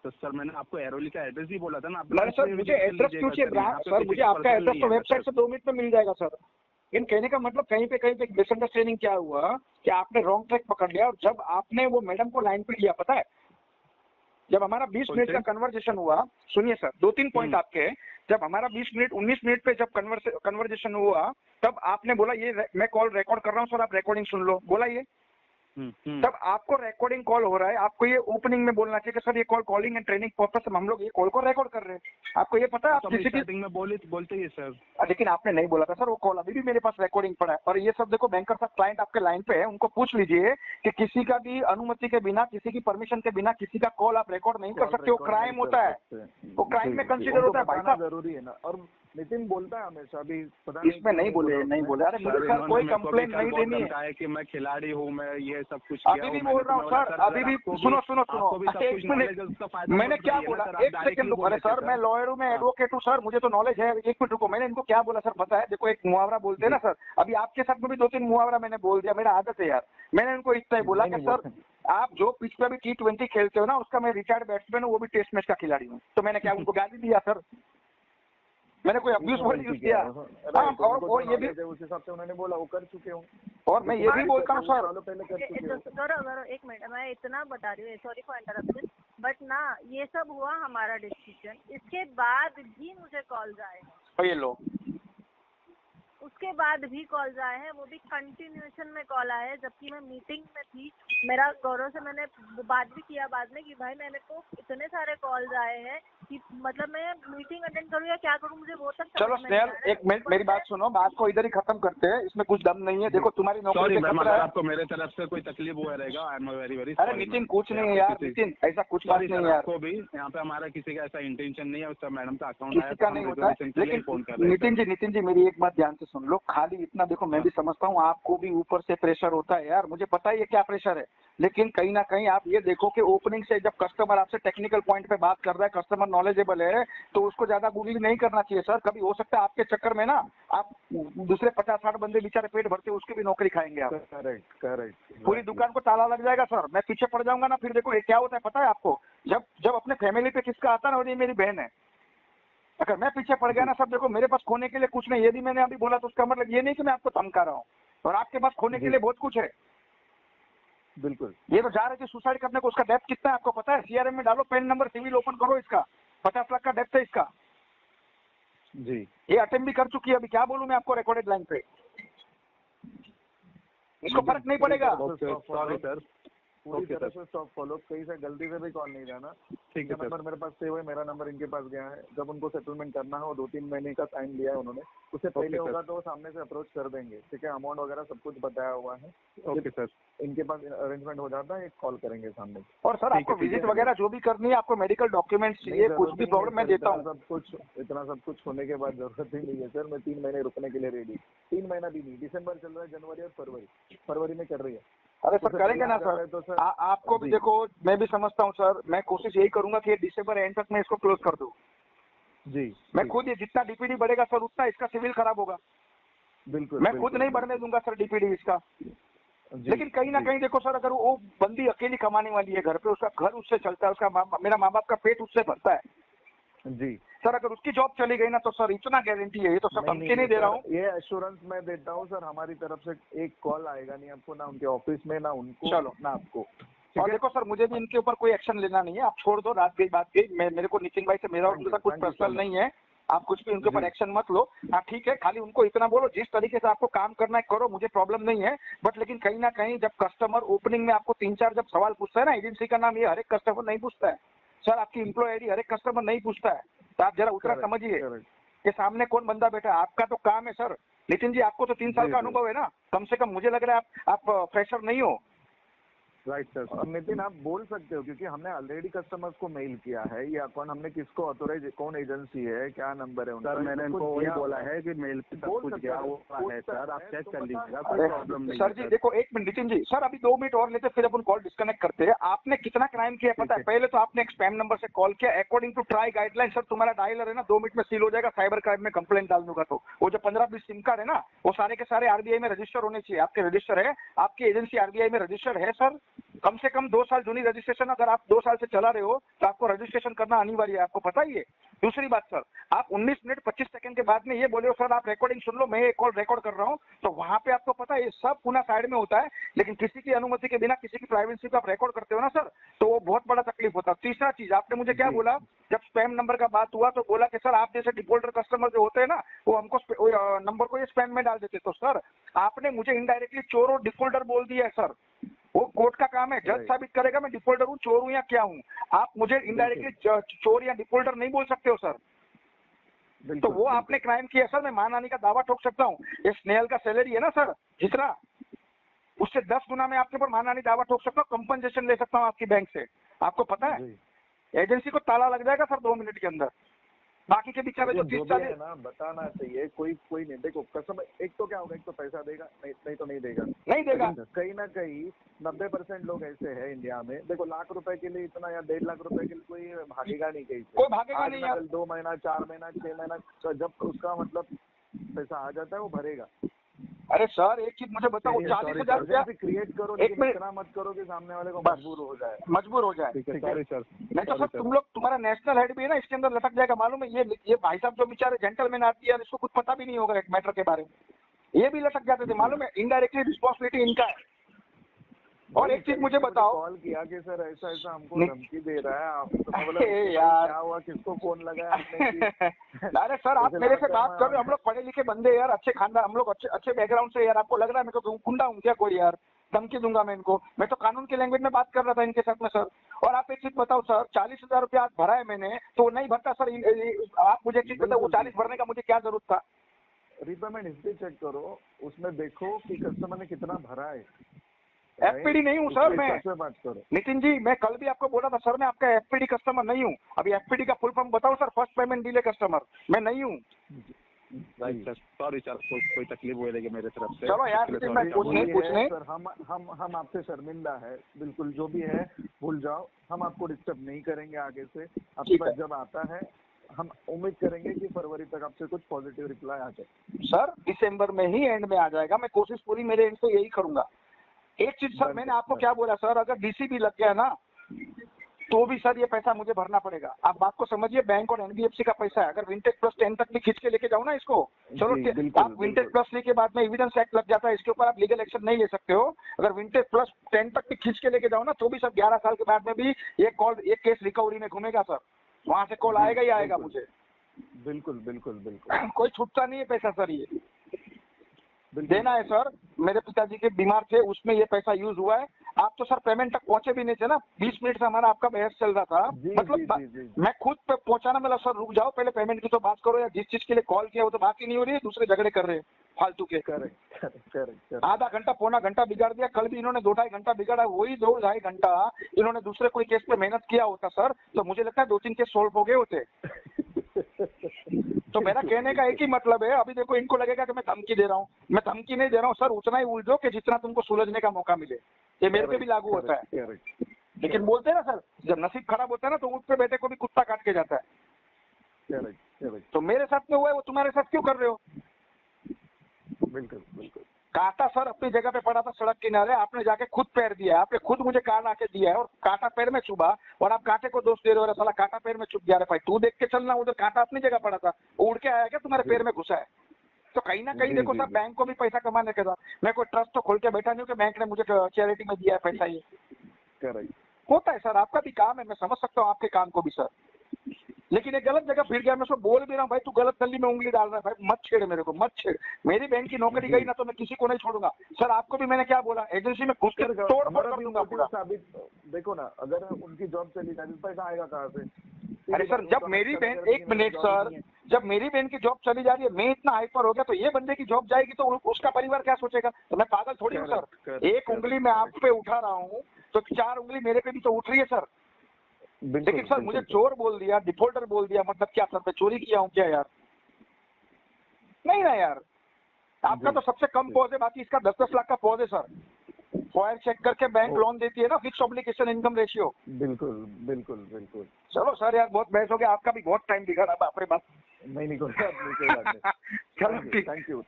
तो सर मैंने आपको एरोली का एड्रेस भी बोला था ना। नहीं सर, मुझे एड्रेस क्यों चाहिए सर? मुझे आपका एड्रेस तो वेबसाइट से 2 मिनट में मिल जाएगा सर। इन कहने का मतलब कहीं पे मिसअंडरस्टैंडिंग क्या हुआ कि आपने रॉन्ग ट्रैक पकड़ लिया, और जब आपने वो मैडम को लाइन पे लिया, पता है जब हमारा 20 मिनट का कन्वर्जेशन हुआ, सुनिए सर 2-3 पॉइंट आपके, जब हमारा 19 मिनट पे जब कन्वर्जेशन हुआ, तब आपने बोला ये मैं कॉल रिकॉर्ड कर रहा हूँ सर, आप रिकॉर्डिंग सुन लो, बोला ये तब आपको रिकॉर्डिंग कॉल हो रहा है, आपको ये ओपनिंग में बोलना चाहिए कि सर ये call calling and training purpose से हम लोग ये कॉल को रिकॉर्ड कर रहे हैं। आपको ये पता है आप किसी की में बोलते ही सर, लेकिन आपने नहीं बोला था सर वो कॉल अभी भी मेरे पास रिकॉर्डिंग पड़ा है। और ये सब देखो बैंकर साहब क्लाइंट आपके लाइन पे है, उनको पूछ लीजिए कि किसी का भी अनुमति के बिना, किसी की परमिशन के बिना किसी का कॉल आप रिकॉर्ड नहीं कर सकते, वो क्राइम होता है, वो क्राइम में कंसीडर होता है भाई साहब। जरूरी है ना। और नितिन बोलता है हमेशा, अभी पता इसमें नहीं बोले, नहीं बोले। अरे मुझे सर कोई कंप्लेंट नहीं देनी है कि मैं खिलाड़ी हूँ, मैं ये सब कुछ अभी भी बोल रहा हूँ सर, अभी भी सुनो सुनो सुनो, एक मिनट, मैंने क्या बोला, एक सेकंड रुको। अरे सर मैं लॉयर हूँ, मैं एडवोकेट हूँ सर, मुझे तो नॉलेज है। एक मिनट रुको, मैंने इनको क्या बोला सर पता है? देखो एक मुहावरा बोलते हैं ना सर, अभी आपके साथ में भी 2-3 मुहावरा मैंने बोल दिया, मेरा आदत है यार। मैंने इनको इतना ही बोला कि सर आप जो पिच पे भी T20 खेलते हो ना, उसका मैं रिटायर्ड बैट्समैन हूँ, वो भी टेस्ट मैच का खिलाड़ी हूँ। तो मैंने क्या उनको गाली दिया सर? मैंने कोई अब्यूज वर्ड यूज किया? हाँ, और ये भी उस हिसाब से उन्होंने बोला वो कर चुके हूँ। और मैं ये भी बोलता हूँ सर, करो एक मिनट, मैं इतना बता रही हूँ, सॉरी फॉर इंटरप्शन, बट ना ये सब हुआ हमारा डिस्कशन, इसके बाद भी मुझे कॉल्स आए हैं, और ये लो उसके बाद भी कॉल्स आए हैं, वो भी कंटिन्यूएशन में कॉल आए हैं, जबकि मैं मीटिंग में थी। मेरा गौरव से मैंने बात भी किया बाद में कि भाई मैंने को इतने सारे कॉल्स आए हैं कि मतलब मैं मीटिंग अटेंड करूँ या क्या करूँ, मुझे वो तक चलो स्नेहल एक मिनट मेरी बात सुनो, बात को इधर ही खत्म करते हैं, इसमें कुछ दम नहीं है। देखो तुम्हारी नौकरी पे खतरा है। आपको मेरे तरफ से कोई तकलीफ हुआ रहेगा, आई एम वेरी वेरी अरे नितिन कुछ नहीं है यार, नितिन ऐसा कुछ बात नहीं है यार। आपको भी यहाँ पे हमारा किसी का ऐसा इंटेंशन नहीं है, उसका मैडम का अकाउंट किसी का नहीं होता है। लेकिन नितिन जी मेरी एक बात ध्यान से सुन लो, खाली इतना देखो, मैं भी समझता हूँ आपको भी ऊपर से प्रेशर होता है यार, मुझे पता है ये क्या प्रेशर है। लेकिन कहीं ना कहीं आप ये देखो कि ओपनिंग से जब कस्टमर आपसे टेक्निकल पॉइंट पे बात कर रहा है, कस्टमर नॉलेजेबल है, तो उसको ज्यादा गूगली नहीं करना चाहिए सर। कभी हो सकता है आपके चक्कर में ना आप दूसरे 50-60 बंदे बेचारे पेट भरते उसकी भी नौकरी खाएंगे आप। करेक्ट। पूरी दुकान को ताला लग जाएगा सर, मैं पीछे पड़ जाऊंगा ना। फिर देखो ये क्या होता है पता है आपको, जब अपने फैमिली पे किसका आता है ना, और ये मेरी बहन है, अगर मैं पीछे पड़ गया ना सर, देखो मेरे पास खोने के लिए कुछ नहीं। ये भी मैंने अभी बोला तो उसका मतलब ये नहीं कि मैं आपको धमका रहा हूँ, और आपके पास खोने के लिए बहुत कुछ है। बिल्कुल, ये तो जा रहे थे सुसाइड करने को, उसका डेप्थ कितना है आपको पता है? सीआरएम में डालो, पेन नंबर सिविल ओपन करो, इसका 50 लाख का डेप्थ है इसका जी। ये अटेम्प्ट भी कर चुकी है। अभी क्या बोलूं मैं आपको रिकॉर्डेड लाइन पे, इसको फर्क नहीं पड़ेगा। सॉरी सर, पूरी तरह से स्टॉप फॉलो, कहीं से गलती से भी कॉल नहीं जाना। ठीक है, नंबर मेरे पास सेव है, मेरा नंबर इनके पास गया है। जब उनको सेटलमेंट करना हो, 2-3 महीने का टाइम लिया है उन्होंने, उससे पहले होगा तो वो सामने से अप्रोच कर देंगे। ठीक है, अमाउंट वगैरह सब कुछ बताया हुआ है। ओके सर, इनके पास अरेंजमेंट हो जाता है, एक कॉल करेंगे सामने। और सर आपको विजिट वगैरह जो भी करनी है, आपको मेडिकल डॉक्यूमेंट्स चाहिए, कुछ भी प्रॉब्लम मैं देता हूँ। इतना सब कुछ होने के बाद जरूरत ही नहीं है सर, मैं 3 महीने रुकने के लिए रेडी। 3 महीना भी नहीं, दिसंबर चल रहा है, जनवरी और फरवरी में कर रही है। अरे सर करेंगे ना सर, तो सर आपको भी देखो, मैं भी समझता हूँ सर, मैं कोशिश यही करूंगा कि दिसंबर एंड तक मैं इसको क्लोज कर दूं। जी, मैं खुद ये जितना डीपीडी बढ़ेगा सर, उतना इसका सिविल खराब होगा। बिल्कुल, मैं खुद नहीं बढ़ने दूंगा सर डीपीडी इसका। लेकिन कहीं ना कहीं देखो सर, अगर वो बंदी अकेली कमाने वाली है घर पे, उसका घर उससे चलता है, उसका मेरा माँ बाप का पेट उससे भरता है जी सर। अगर उसकी जॉब चली गई ना तो सर इतना गारंटी है, ये तो सब धमकी नहीं दे रहा हूँ, ये एश्योरेंस मैं देता हूँ सर, हमारी तरफ से एक कॉल आएगा नहीं आपको, ना उनके ऑफिस में, ना उनको, चलो ना आपको। और देखो सर, मुझे भी इनके ऊपर कोई एक्शन लेना नहीं है, आप छोड़ दो, रात गई बात गई। मेरे को नितिन भाई से मेरा उनका कुछ पर्सनल नहीं है, आप कुछ भी उनके ऊपर एक्शन मत लो। हाँ ठीक है, खाली उनको इतना बोलो जिस तरीके से आपको काम करना है करो, मुझे प्रॉब्लम नहीं है। बट लेकिन कहीं ना कहीं जब कस्टमर ओपनिंग में आपको 3-4 जब सवाल पूछता है ना, एजेंसी का नाम ये हर एक कस्टमर नहीं पूछता है सर, आपकी एम्प्लॉय आईडी हर एक कस्टमर नहीं पूछता है। तो आप जरा उतना समझिए कि सामने कौन बंदा बैठा है। आपका तो काम है सर, नितिन जी आपको तो 3 साल का अनुभव है ना कम से कम, मुझे लग रहा है आप फ्रेशर नहीं हो। Right sir. और नितिन आप बोल सकते हो, क्योंकि हमने ऑलरेडी कस्टमर्स को मेल किया है, ये अकाउंट हमने किसको ऑथोराइज, कौन एजेंसी है, क्या नंबर है उनका। सर मैंने इनको वही बोला है कि मेल पे सब कुछ गया हुआ है सर, आप चेक कर लीजिएगा, कोई प्रॉब्लम नहीं सर जी देखो, एक मिनट नितिन जी, सर अभी 2 मिनट और लेते फिर अपन कॉल डिस्कनेक्ट करते हैं। आपने कितना क्राइम किया पता है? पहले तो आपने एक स्पैम नंबर से कॉल किया, according to TRAI guideline sir तुम्हारा डायलर है ना 2 मिनट में सील हो जाएगा, साइबर क्राइम में कंप्लेंट डाल दूंगा। तो वो जो 15-20 सिम कार्ड है ना, वो सारे के सारे आरबीआई में रजिस्टर होने चाहिए। आपके रजिस्टर है, आपकी एजेंसी आरबीआई में रजिस्टर है सर। कम से कम 2 साल जूनी रजिस्ट्रेशन, अगर आप 2 साल से चला रहे हो तो आपको रजिस्ट्रेशन करना अनिवार्य है, आपको पता ही है। दूसरी बात सर, आप 19 मिनट 25 सेकंड के बाद में ये बोले हो सर आप रिकॉर्डिंग सुन लो, मैं ये कॉल रिकॉर्ड कर रहा हूँ, तो वहां पे आपको पता है ये सब पुनः साइड में होता है। लेकिन किसी की अनुमति के बिना किसी की प्राइवेसी को आप रिकॉर्ड करते हो ना सर, तो वो बहुत बड़ा तकलीफ होता है। तीसरा चीज, आपने मुझे क्या बोला जब स्पैम नंबर का बात हुआ, तो बोला कि सर आप जैसे डिफॉल्टर कस्टमर जो होते हैं ना, वो हमको नंबर को ये स्पैम में डाल देते। तो सर आपने मुझे इनडायरेक्टली चोर और डिफॉल्टर बोल दिया है सर। वो कोर्ट का काम है, जज Right. साबित करेगा मैं डिफॉल्टर हूँ, चोर हूँ या क्या हूँ। आप मुझे इनडायरेक्टली चोर या डिफॉल्टर नहीं बोल सकते हो सर। तो बिल्कुल, वो आपने क्राइम किया सर, मैं मानहानि का दावा ठोक सकता हूँ। ये स्नेहल का सैलरी है ना सर जितना, उससे 10 गुना मैं आपके ऊपर मानहानि दावा ठोक सकता हूँ, कंपनसेशन ले सकता हूँ आपकी बैंक से। आपको पता है जी। एजेंसी को ताला लग जाएगा सर 2 मिनट के अंदर। बाकी के बेचारे जो लेकिन जो 30 भी है 40 ना बताना चाहिए, कोई नहीं। देखो कस्टमर एक तो क्या होगा, एक तो पैसा देगा, नहीं तो नहीं देगा। नहीं देगा। लेकिन कहीं ना कहीं 90% लोग ऐसे हैं इंडिया में। देखो लाख रुपए के लिए इतना या 1.5 लाख रुपए के लिए कोई भागेगा नहीं कहीं से। कोई भागेगा आज नहीं ना यार। कल 2 महीना 4 महीना 6 महीना जब उसका मतलब पैसा आ जाता है वो भरेगा। अरे सर एक चीज मुझे बताओ, 40,000 रुपया क्रिएट करो, एक लेकिन मिनट। इतना मत करो कि सामने वाले को बस। मजबूर हो जाए। मजबूर हो जाए। ठीक है, ठीक है। Sorry sir. नहीं तो सर तुम लोग, तुम्हारा नेशनल हेड भी है ना, इसके अंदर लटक जाएगा मालूम है। ये भाई साहब जो बेचारे जेंटलमैन आती है, इसको कुछ पता भी नहीं होगा एक मैटर के बारे में, ये भी लटक जाते थे मालूम है। इनडायरेक्टली रिस्पॉन्सिबिलिटी इनका है। और एक चीज मुझे बताओ, कॉल किया कि सर ऐसा ऐसा हमको नहीं। धमकी दे रहा है आप, तो मैं बोला अरे भाई यार। क्या हुआ, किसको फोन लगाया आपने कि अरे सर आप जैसे मेरे से last बात time कर रहे हो, हम लोग पढ़े लिखे बंदे यार, अच्छे खानदान, हम लोग अच्छे बैकग्राउंड से यार। आपको लग रहा है मैं तो गुंडा हूँ क्या कोई यार, धमकी दूंगा मैं इनको? मैं तो कानून की लैंग्वेज में बात कर रहा था इनके साथ में सर। और आप एक चीज बताओ सर, 40,000 रुपया आज भरा है मैंने, तो नहीं भरता सर। आप मुझे एक चीज बताओ, वो 40 भरने का मुझे क्या जरूरत था? रिपेमेंट हिस्ट्री चेक करो, उसमें देखो कि कस्टमर ने कितना भरा है। एफपीडी नहीं हूँ सर मैं। उससे बात करो। नितिन जी मैं कल भी आपको बोला था सर, मैं आपका एफपीडी कस्टमर नहीं हूँ। अभी एफपीडी का फुल फॉर्म बताओ sir, first payment delay customer, मैं नहीं हूँ। राइट सर, सॉरी सर, कोई तकलीफ हुई रहेगी मेरे तरफ से। चलो यार, इसके लिए लेकिन sorry मैं सर। पूछने सर हम आपसे शर्मिंदा है, बिल्कुल जो भी है भूल जाओ, हम आपको डिस्टर्ब नहीं करेंगे आगे से। आपके ठीक पास है। जब आता है हम उम्मीद करेंगे कि फरवरी तक आपसे कुछ पॉजिटिव रिप्लाई आ जाए। सर दिसंबर में ही एंड में आ जाएगा, मैं कोशिश पूरी मेरे एंड से यही करूंगा। एक चीज सर, मैंने आपको क्या बोला सर, अगर डीसी भी लग गया ना तो भी सर ये पैसा मुझे भरना पड़ेगा। आप बात को समझिए, बैंक और एनबीएफसी का पैसा है। अगर विंटेज प्लस 10 तक भी खींच के लेके जाओ ना इसको, चलो जी, बिल्कुल, आप विंटेज प्लस के बाद में एविडेंस एक्ट लग जाता है, इसके ऊपर आप लीगल एक्शन नहीं ले सकते हो। अगर विंटेज प्लस 10 तक भी खींच के लेके जाओ ना, तो भी सर 11 साल के बाद में भी ये केस रिकवरी में घूमेगा सर, वहां से कॉल आएगा ही आएगा मुझे। बिल्कुल बिल्कुल बिल्कुल कोई छूटता नहीं है पैसा सर, ये बिल्कुल देना है सर। मेरे पिताजी के बीमार थे, उसमें ये पैसा यूज हुआ है। आप तो सर पेमेंट तक पहुंचे भी नहीं थे ना, 20 मिनट से हमारा आपका बहस चल रहा था। जी, मतलब जी। मैं खुद पे पहुंचाना, मतलब सर रुक जाओ, पहले पेमेंट की तो बात करो, या जिस चीज के लिए कॉल किया वो तो बात ही नहीं हो रही है, दूसरे झगड़े कर रहे हैं फालतू के। करेक्ट। आधा घंटा पौना घंटा बिगाड़ दिया, कल भी इन्होंने 2-2.5 घंटा बिगाड़ा। वही 2-2.5 घंटा इन्होंने दूसरे कोई केस पे मेहनत किया होता सर, तो मुझे लगता है 2-3 केस सोल्व हो गए होते। तो मेरा कहने का एक ही मतलब है, अभी देखो इनको लगेगा कि मैं धमकी दे रहा हूँ। मैं धमकी नहीं दे रहा हूँ सर, उतना ही उलझो कि जितना तुमको सुलझने का मौका मिले। ये मेरे पे भी लागू होता है। लेकिन बोलते हैं ना सर, जब नसीब खराब होता है ना तो ऊँट पे बैठे को भी कुत्ता काट के जाता है। तो मेरे साथ में हुआ है, वो तुम्हारे साथ क्यों कर रहे हो? बिल्कुल। कांटा सर अपनी जगह पे पड़ा था सड़क किनारे, आपने जाके खुद पैर दिया है, आपने खुद मुझे कान आके दिया है और कांटा पैर में चुभा, और आप कांटे को दोष दे रहे हो। साला कांटा पैर में चुभ गया रे भाई, तू देख के चलना, उधर कांटा अपनी जगह पड़ा था, उड़ के आया क्या तुम्हारे पैर में घुसा है? तो कहीं ना कहीं देखो सर, बैंक को भी पैसा कमाने के साथ मैं कोई ट्रस्ट तो खोल के बैठा नहीं हूँ कि बैंक ने मुझे चैरिटी में दिया है पैसा। ये करेक्ट होता है सर, आपका भी काम है, मैं समझ सकता हूँ आपके काम को भी सर। लेकिन ये गलत जगह फिर गया, मैं उसको बोल भी रहा हूँ भाई तू गलत गली में उंगली डाल रहा है भाई, मत छेड़ मेरे को, मत छेड़। मेरी बहन की नौकरी गई ना तो मैं किसी को नहीं छोड़ूंगा सर। आपको भी मैंने क्या बोला, एजेंसी में घुस के तोड़ फोड़ कर दूंगा पूरा। साबित देखो ना, अगर उनकी जॉब चली जाती तो पैसा आएगा कहाँ से? अरे सर जब मेरी बहन, एक मिनट सर, जब मेरी बहन की जॉब चली जा रही है, मैं इतना हाइपर हो गया, तो ये बंदे की जॉब जाएगी तो उसका परिवार क्या सोचेगा? तो मैं पागल थोड़ी हूँ सर। एक उंगली मैं आप पे उठा रहा हूँ तो 4 उंगली मेरे पे भी तो उठ रही है सर। लेकिन सर मुझे चोर बोल दिया, डिफॉल्टर बोल दिया, मतलब क्या सर, मैं चोरी किया हूँ क्या यार? नहीं ना यार, आपका तो सबसे कम पॉज है, बाकी इसका 10-10 लाख का पॉज है सर। फॉयर चेक करके बैंक लोन देती है ना, फिक्स ऑब्लिगेशन इनकम रेशियो। बिल्कुल। चलो सर यार, बहुत बहस हो गया, आपका भी बहुत टाइम बिगड़ा बाप रे बाप। नहीं कोई बात नहीं। चलो ठीक, थैंक यू।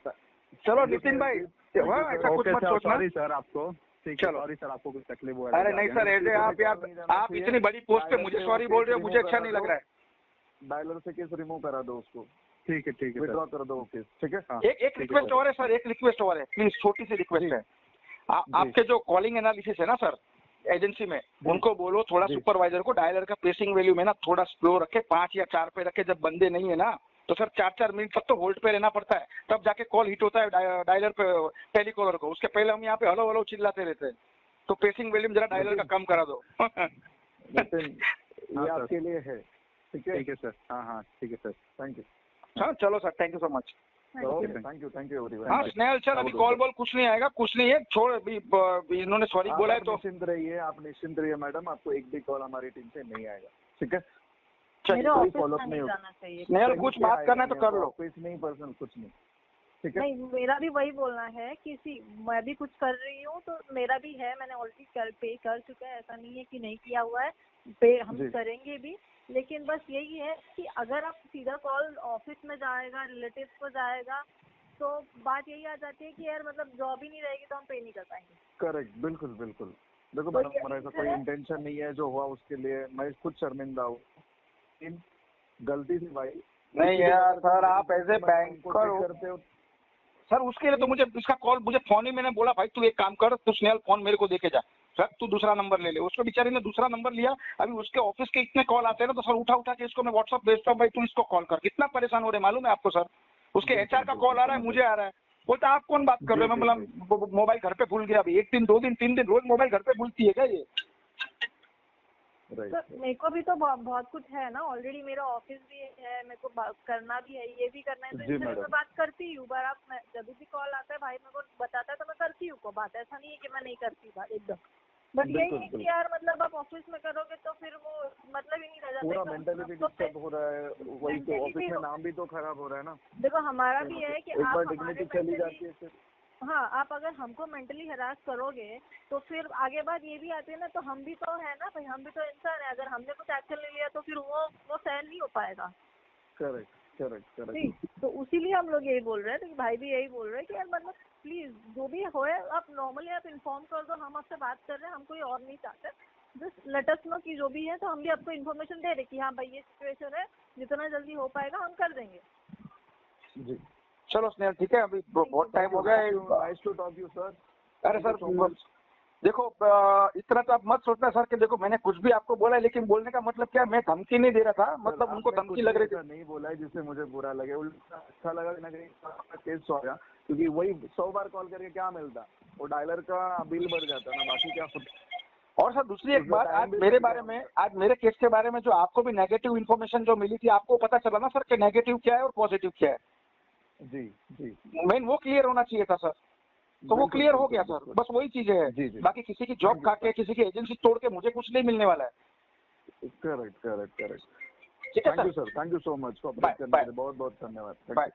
चलो नितिन भाई, ऐसा कुछ मत सोचना। सॉरी सर आपको, चलो सॉरी सर आपको कुछ तकलीफ हुआ? अरे नहीं सर, ऐसे आप इतनी बड़ी पोस्ट पे मुझे सॉरी बोल रहे हो, मुझे अच्छा नहीं लग रहा है। डायलर से केस रिमूव करा दो उसको। ठीक है विड्रॉ कर दो केस, ठीक है। एक रिक्वेस्ट और है सर, एक रिक्वेस्ट और है प्लीज, छोटी सी रिक्वेस्ट है। आपके जो कॉलिंग एनालिसिस है ना सर एजेंसी में, उनको बोलो थोड़ा सुपरवाइजर को डायलर का पेसिंग वैल्यू में ना थोड़ा स्लो रखे, 5 या 4 पे रखे। जब बंदे नहीं है ना तो सर 4-4 मिनट तक तो होल्ड पे रहना पड़ता है, तब जाके कॉल हिट होता है डायलर पे टेलीकॉलर को। उसके पहले हम यहाँ पे हेलो हेलो चिल्लाते रहते हैं। तो पेसिंग वॉल्यूम जरा डायलर का कम करा दो। नितिन, ये हाँ, आपके लिए है, ठीक है सर। हाँ ठीक है सर। Thank you. हाँ चलो sir, thank you so much. Okay thank you everyone. हाँ स्नेहल चल, अभी कॉल बॉल कुछ नहीं आएगा, कुछ नहीं है, छोड़ अभी इन्होंने सॉरी बोला है तो निश्चिंत रहिए, आप निश्चिंत रहिए मैडम, आपको एक भी कॉल हमारी टीम से नहीं आएगा, ठीक है? मेरे कोई ऑफिस फॉलोअप में नहीं नहीं होगा। जाना चाहिए। स्नेहल कुछ बात करना है तो कर लो। ऑफिस नहीं, पर्सनल कुछ नहीं, ठीक है? नहीं, मेरा भी वही बोलना है कि मैं भी कुछ कर रही हूँ तो मेरा भी है, मैंने ऑलरेडी पे कर चुका है, ऐसा नहीं है कि नहीं किया हुआ है, पे हम करेंगे भी। लेकिन बस यही है कि अगर आप सीधा कॉल ऑफिस में जाएगा, रिलेटिव्स को जाएगा, तो बात यही आ जाती है कि यार मतलब जॉब ही नहीं रहेगी तो हम पे नहीं कर पाएंगे। करेक्ट, बिल्कुल बिल्कुल। देखो मैडम, हमारा ऐसा कोई इंटेंशन नहीं है, जो हुआ उसके लिए मैं खुद शर्मिंदा हूँ, गलती से भाई। नहीं यार सर, आप ऐसे बैंकर करते हो सर, उसके लिए तो मुझे इसका कॉल, मुझे फोन ही, मैंने बोला भाई तू एक काम कर, तू स्नेहल फोन मेरे को देके जा सर, तू दूसरा नंबर ले ले। उसको बेचारी ने दूसरा नंबर लिया, अभी उसके ऑफिस के इतने कॉल आते हैं ना, तो सर उठा के इसको मैं व्हाट्सअप भेजता हूँ, भाई तू इसको कॉल कर। कितना परेशान हो रहे मालूम है आपको सर? उसके एचआर का कॉल आ रहा है, मुझे आ रहा है, बोलता आप कौन बात कर रहे हो? मैं बोला मोबाइल घर पे भूल गया। अभी 1 दिन 2 दिन 3 दिन रोज मोबाइल घर पे भूलती है क्या ये? तो मेरे को भी तो बहुत कुछ है ना, ऑलरेडी मेरा ऑफिस भी है, मेरे को करना भी है, ये भी करना है, तो इसलिए मैं बात करती हूँ। पर आप जब भी कॉल आता है भाई मेरे को बताता है तो मैं करती हूँ को बात, ऐसा नहीं है कि मैं नहीं करती बात एकदम। बट यही है कि यार मतलब आप ऑफिस में करोगे तो फिर वो मतलब ही नहीं रह जाता, पूरा मेंटली भी डिस्टर्ब हो रहा है, वही तो ऑफिस में नाम भी तो खराब हो रहा है ना। देखो हमारा भी है कि एक बार आप डिग्निटी चली जाती है फिर। हाँ, आप अगर हमको मेंटली हरास करोगे तो फिर आगे बात ये भी आती है ना, तो हम भी तो है ना भाई, हम भी तो इंसान है, अगर हमने कुछ एक्शन ले लिया तो फिर वो सहन नहीं हो पाएगा। करेक्ट। तो इसीलिए हम लोग यही बोल रहे हैं, तो भाई भी यही बोल रहे हैं कि यार मतलब प्लीज जो भी हो आप नॉर्मली आप इन्फॉर्म कर दो, हम आपसे बात कर रहे हैं, हम कोई और नहीं चाहते, जस्ट लेट अस नो कि जो भी है, तो हम भी आपको इन्फॉर्मेशन दे रहे कि हाँ भाई ये सिचुएशन है, जितना जल्दी हो पाएगा हम कर देंगे। जी चलो स्नेहल ठीक है, अभी बहुत टाइम हो गया है। Nice to talk you sir. अरे सर देखो, इतना तो आप मत सोचना सर कि देखो मैंने कुछ भी आपको बोला है, लेकिन बोलने का मतलब क्या, मैं धमकी नहीं दे रहा था, मतलब उनको धमकी लग रही थी। नहीं बोला है जिससे मुझे बुरा लगे, उल्टा अच्छा लगा ना, कहीं केस हो गया, क्योंकि वही 100 बार कॉल करके क्या मिलता, वो डायलर का बिल बढ़ जाता ना, बाकी क्या। और सर दूसरी एक बात, आज मेरे बारे में, आज मेरे केस के बारे में जो आपको भी नेगेटिव इन्फॉर्मेशन जो मिली थी, आपको पता चला ना सर कि नेगेटिव क्या है और पॉजिटिव क्या है? जी मेन वो क्लियर होना चाहिए था सर, तो वो क्लियर हो गया सर, बस वही चीजें है। बाकी किसी की जॉब खा के, किसी की एजेंसी तोड़ के मुझे कुछ नहीं मिलने वाला है। करेक्ट। ठीक है thank you sir, thank you so much, बहुत बहुत धन्यवाद। बाय।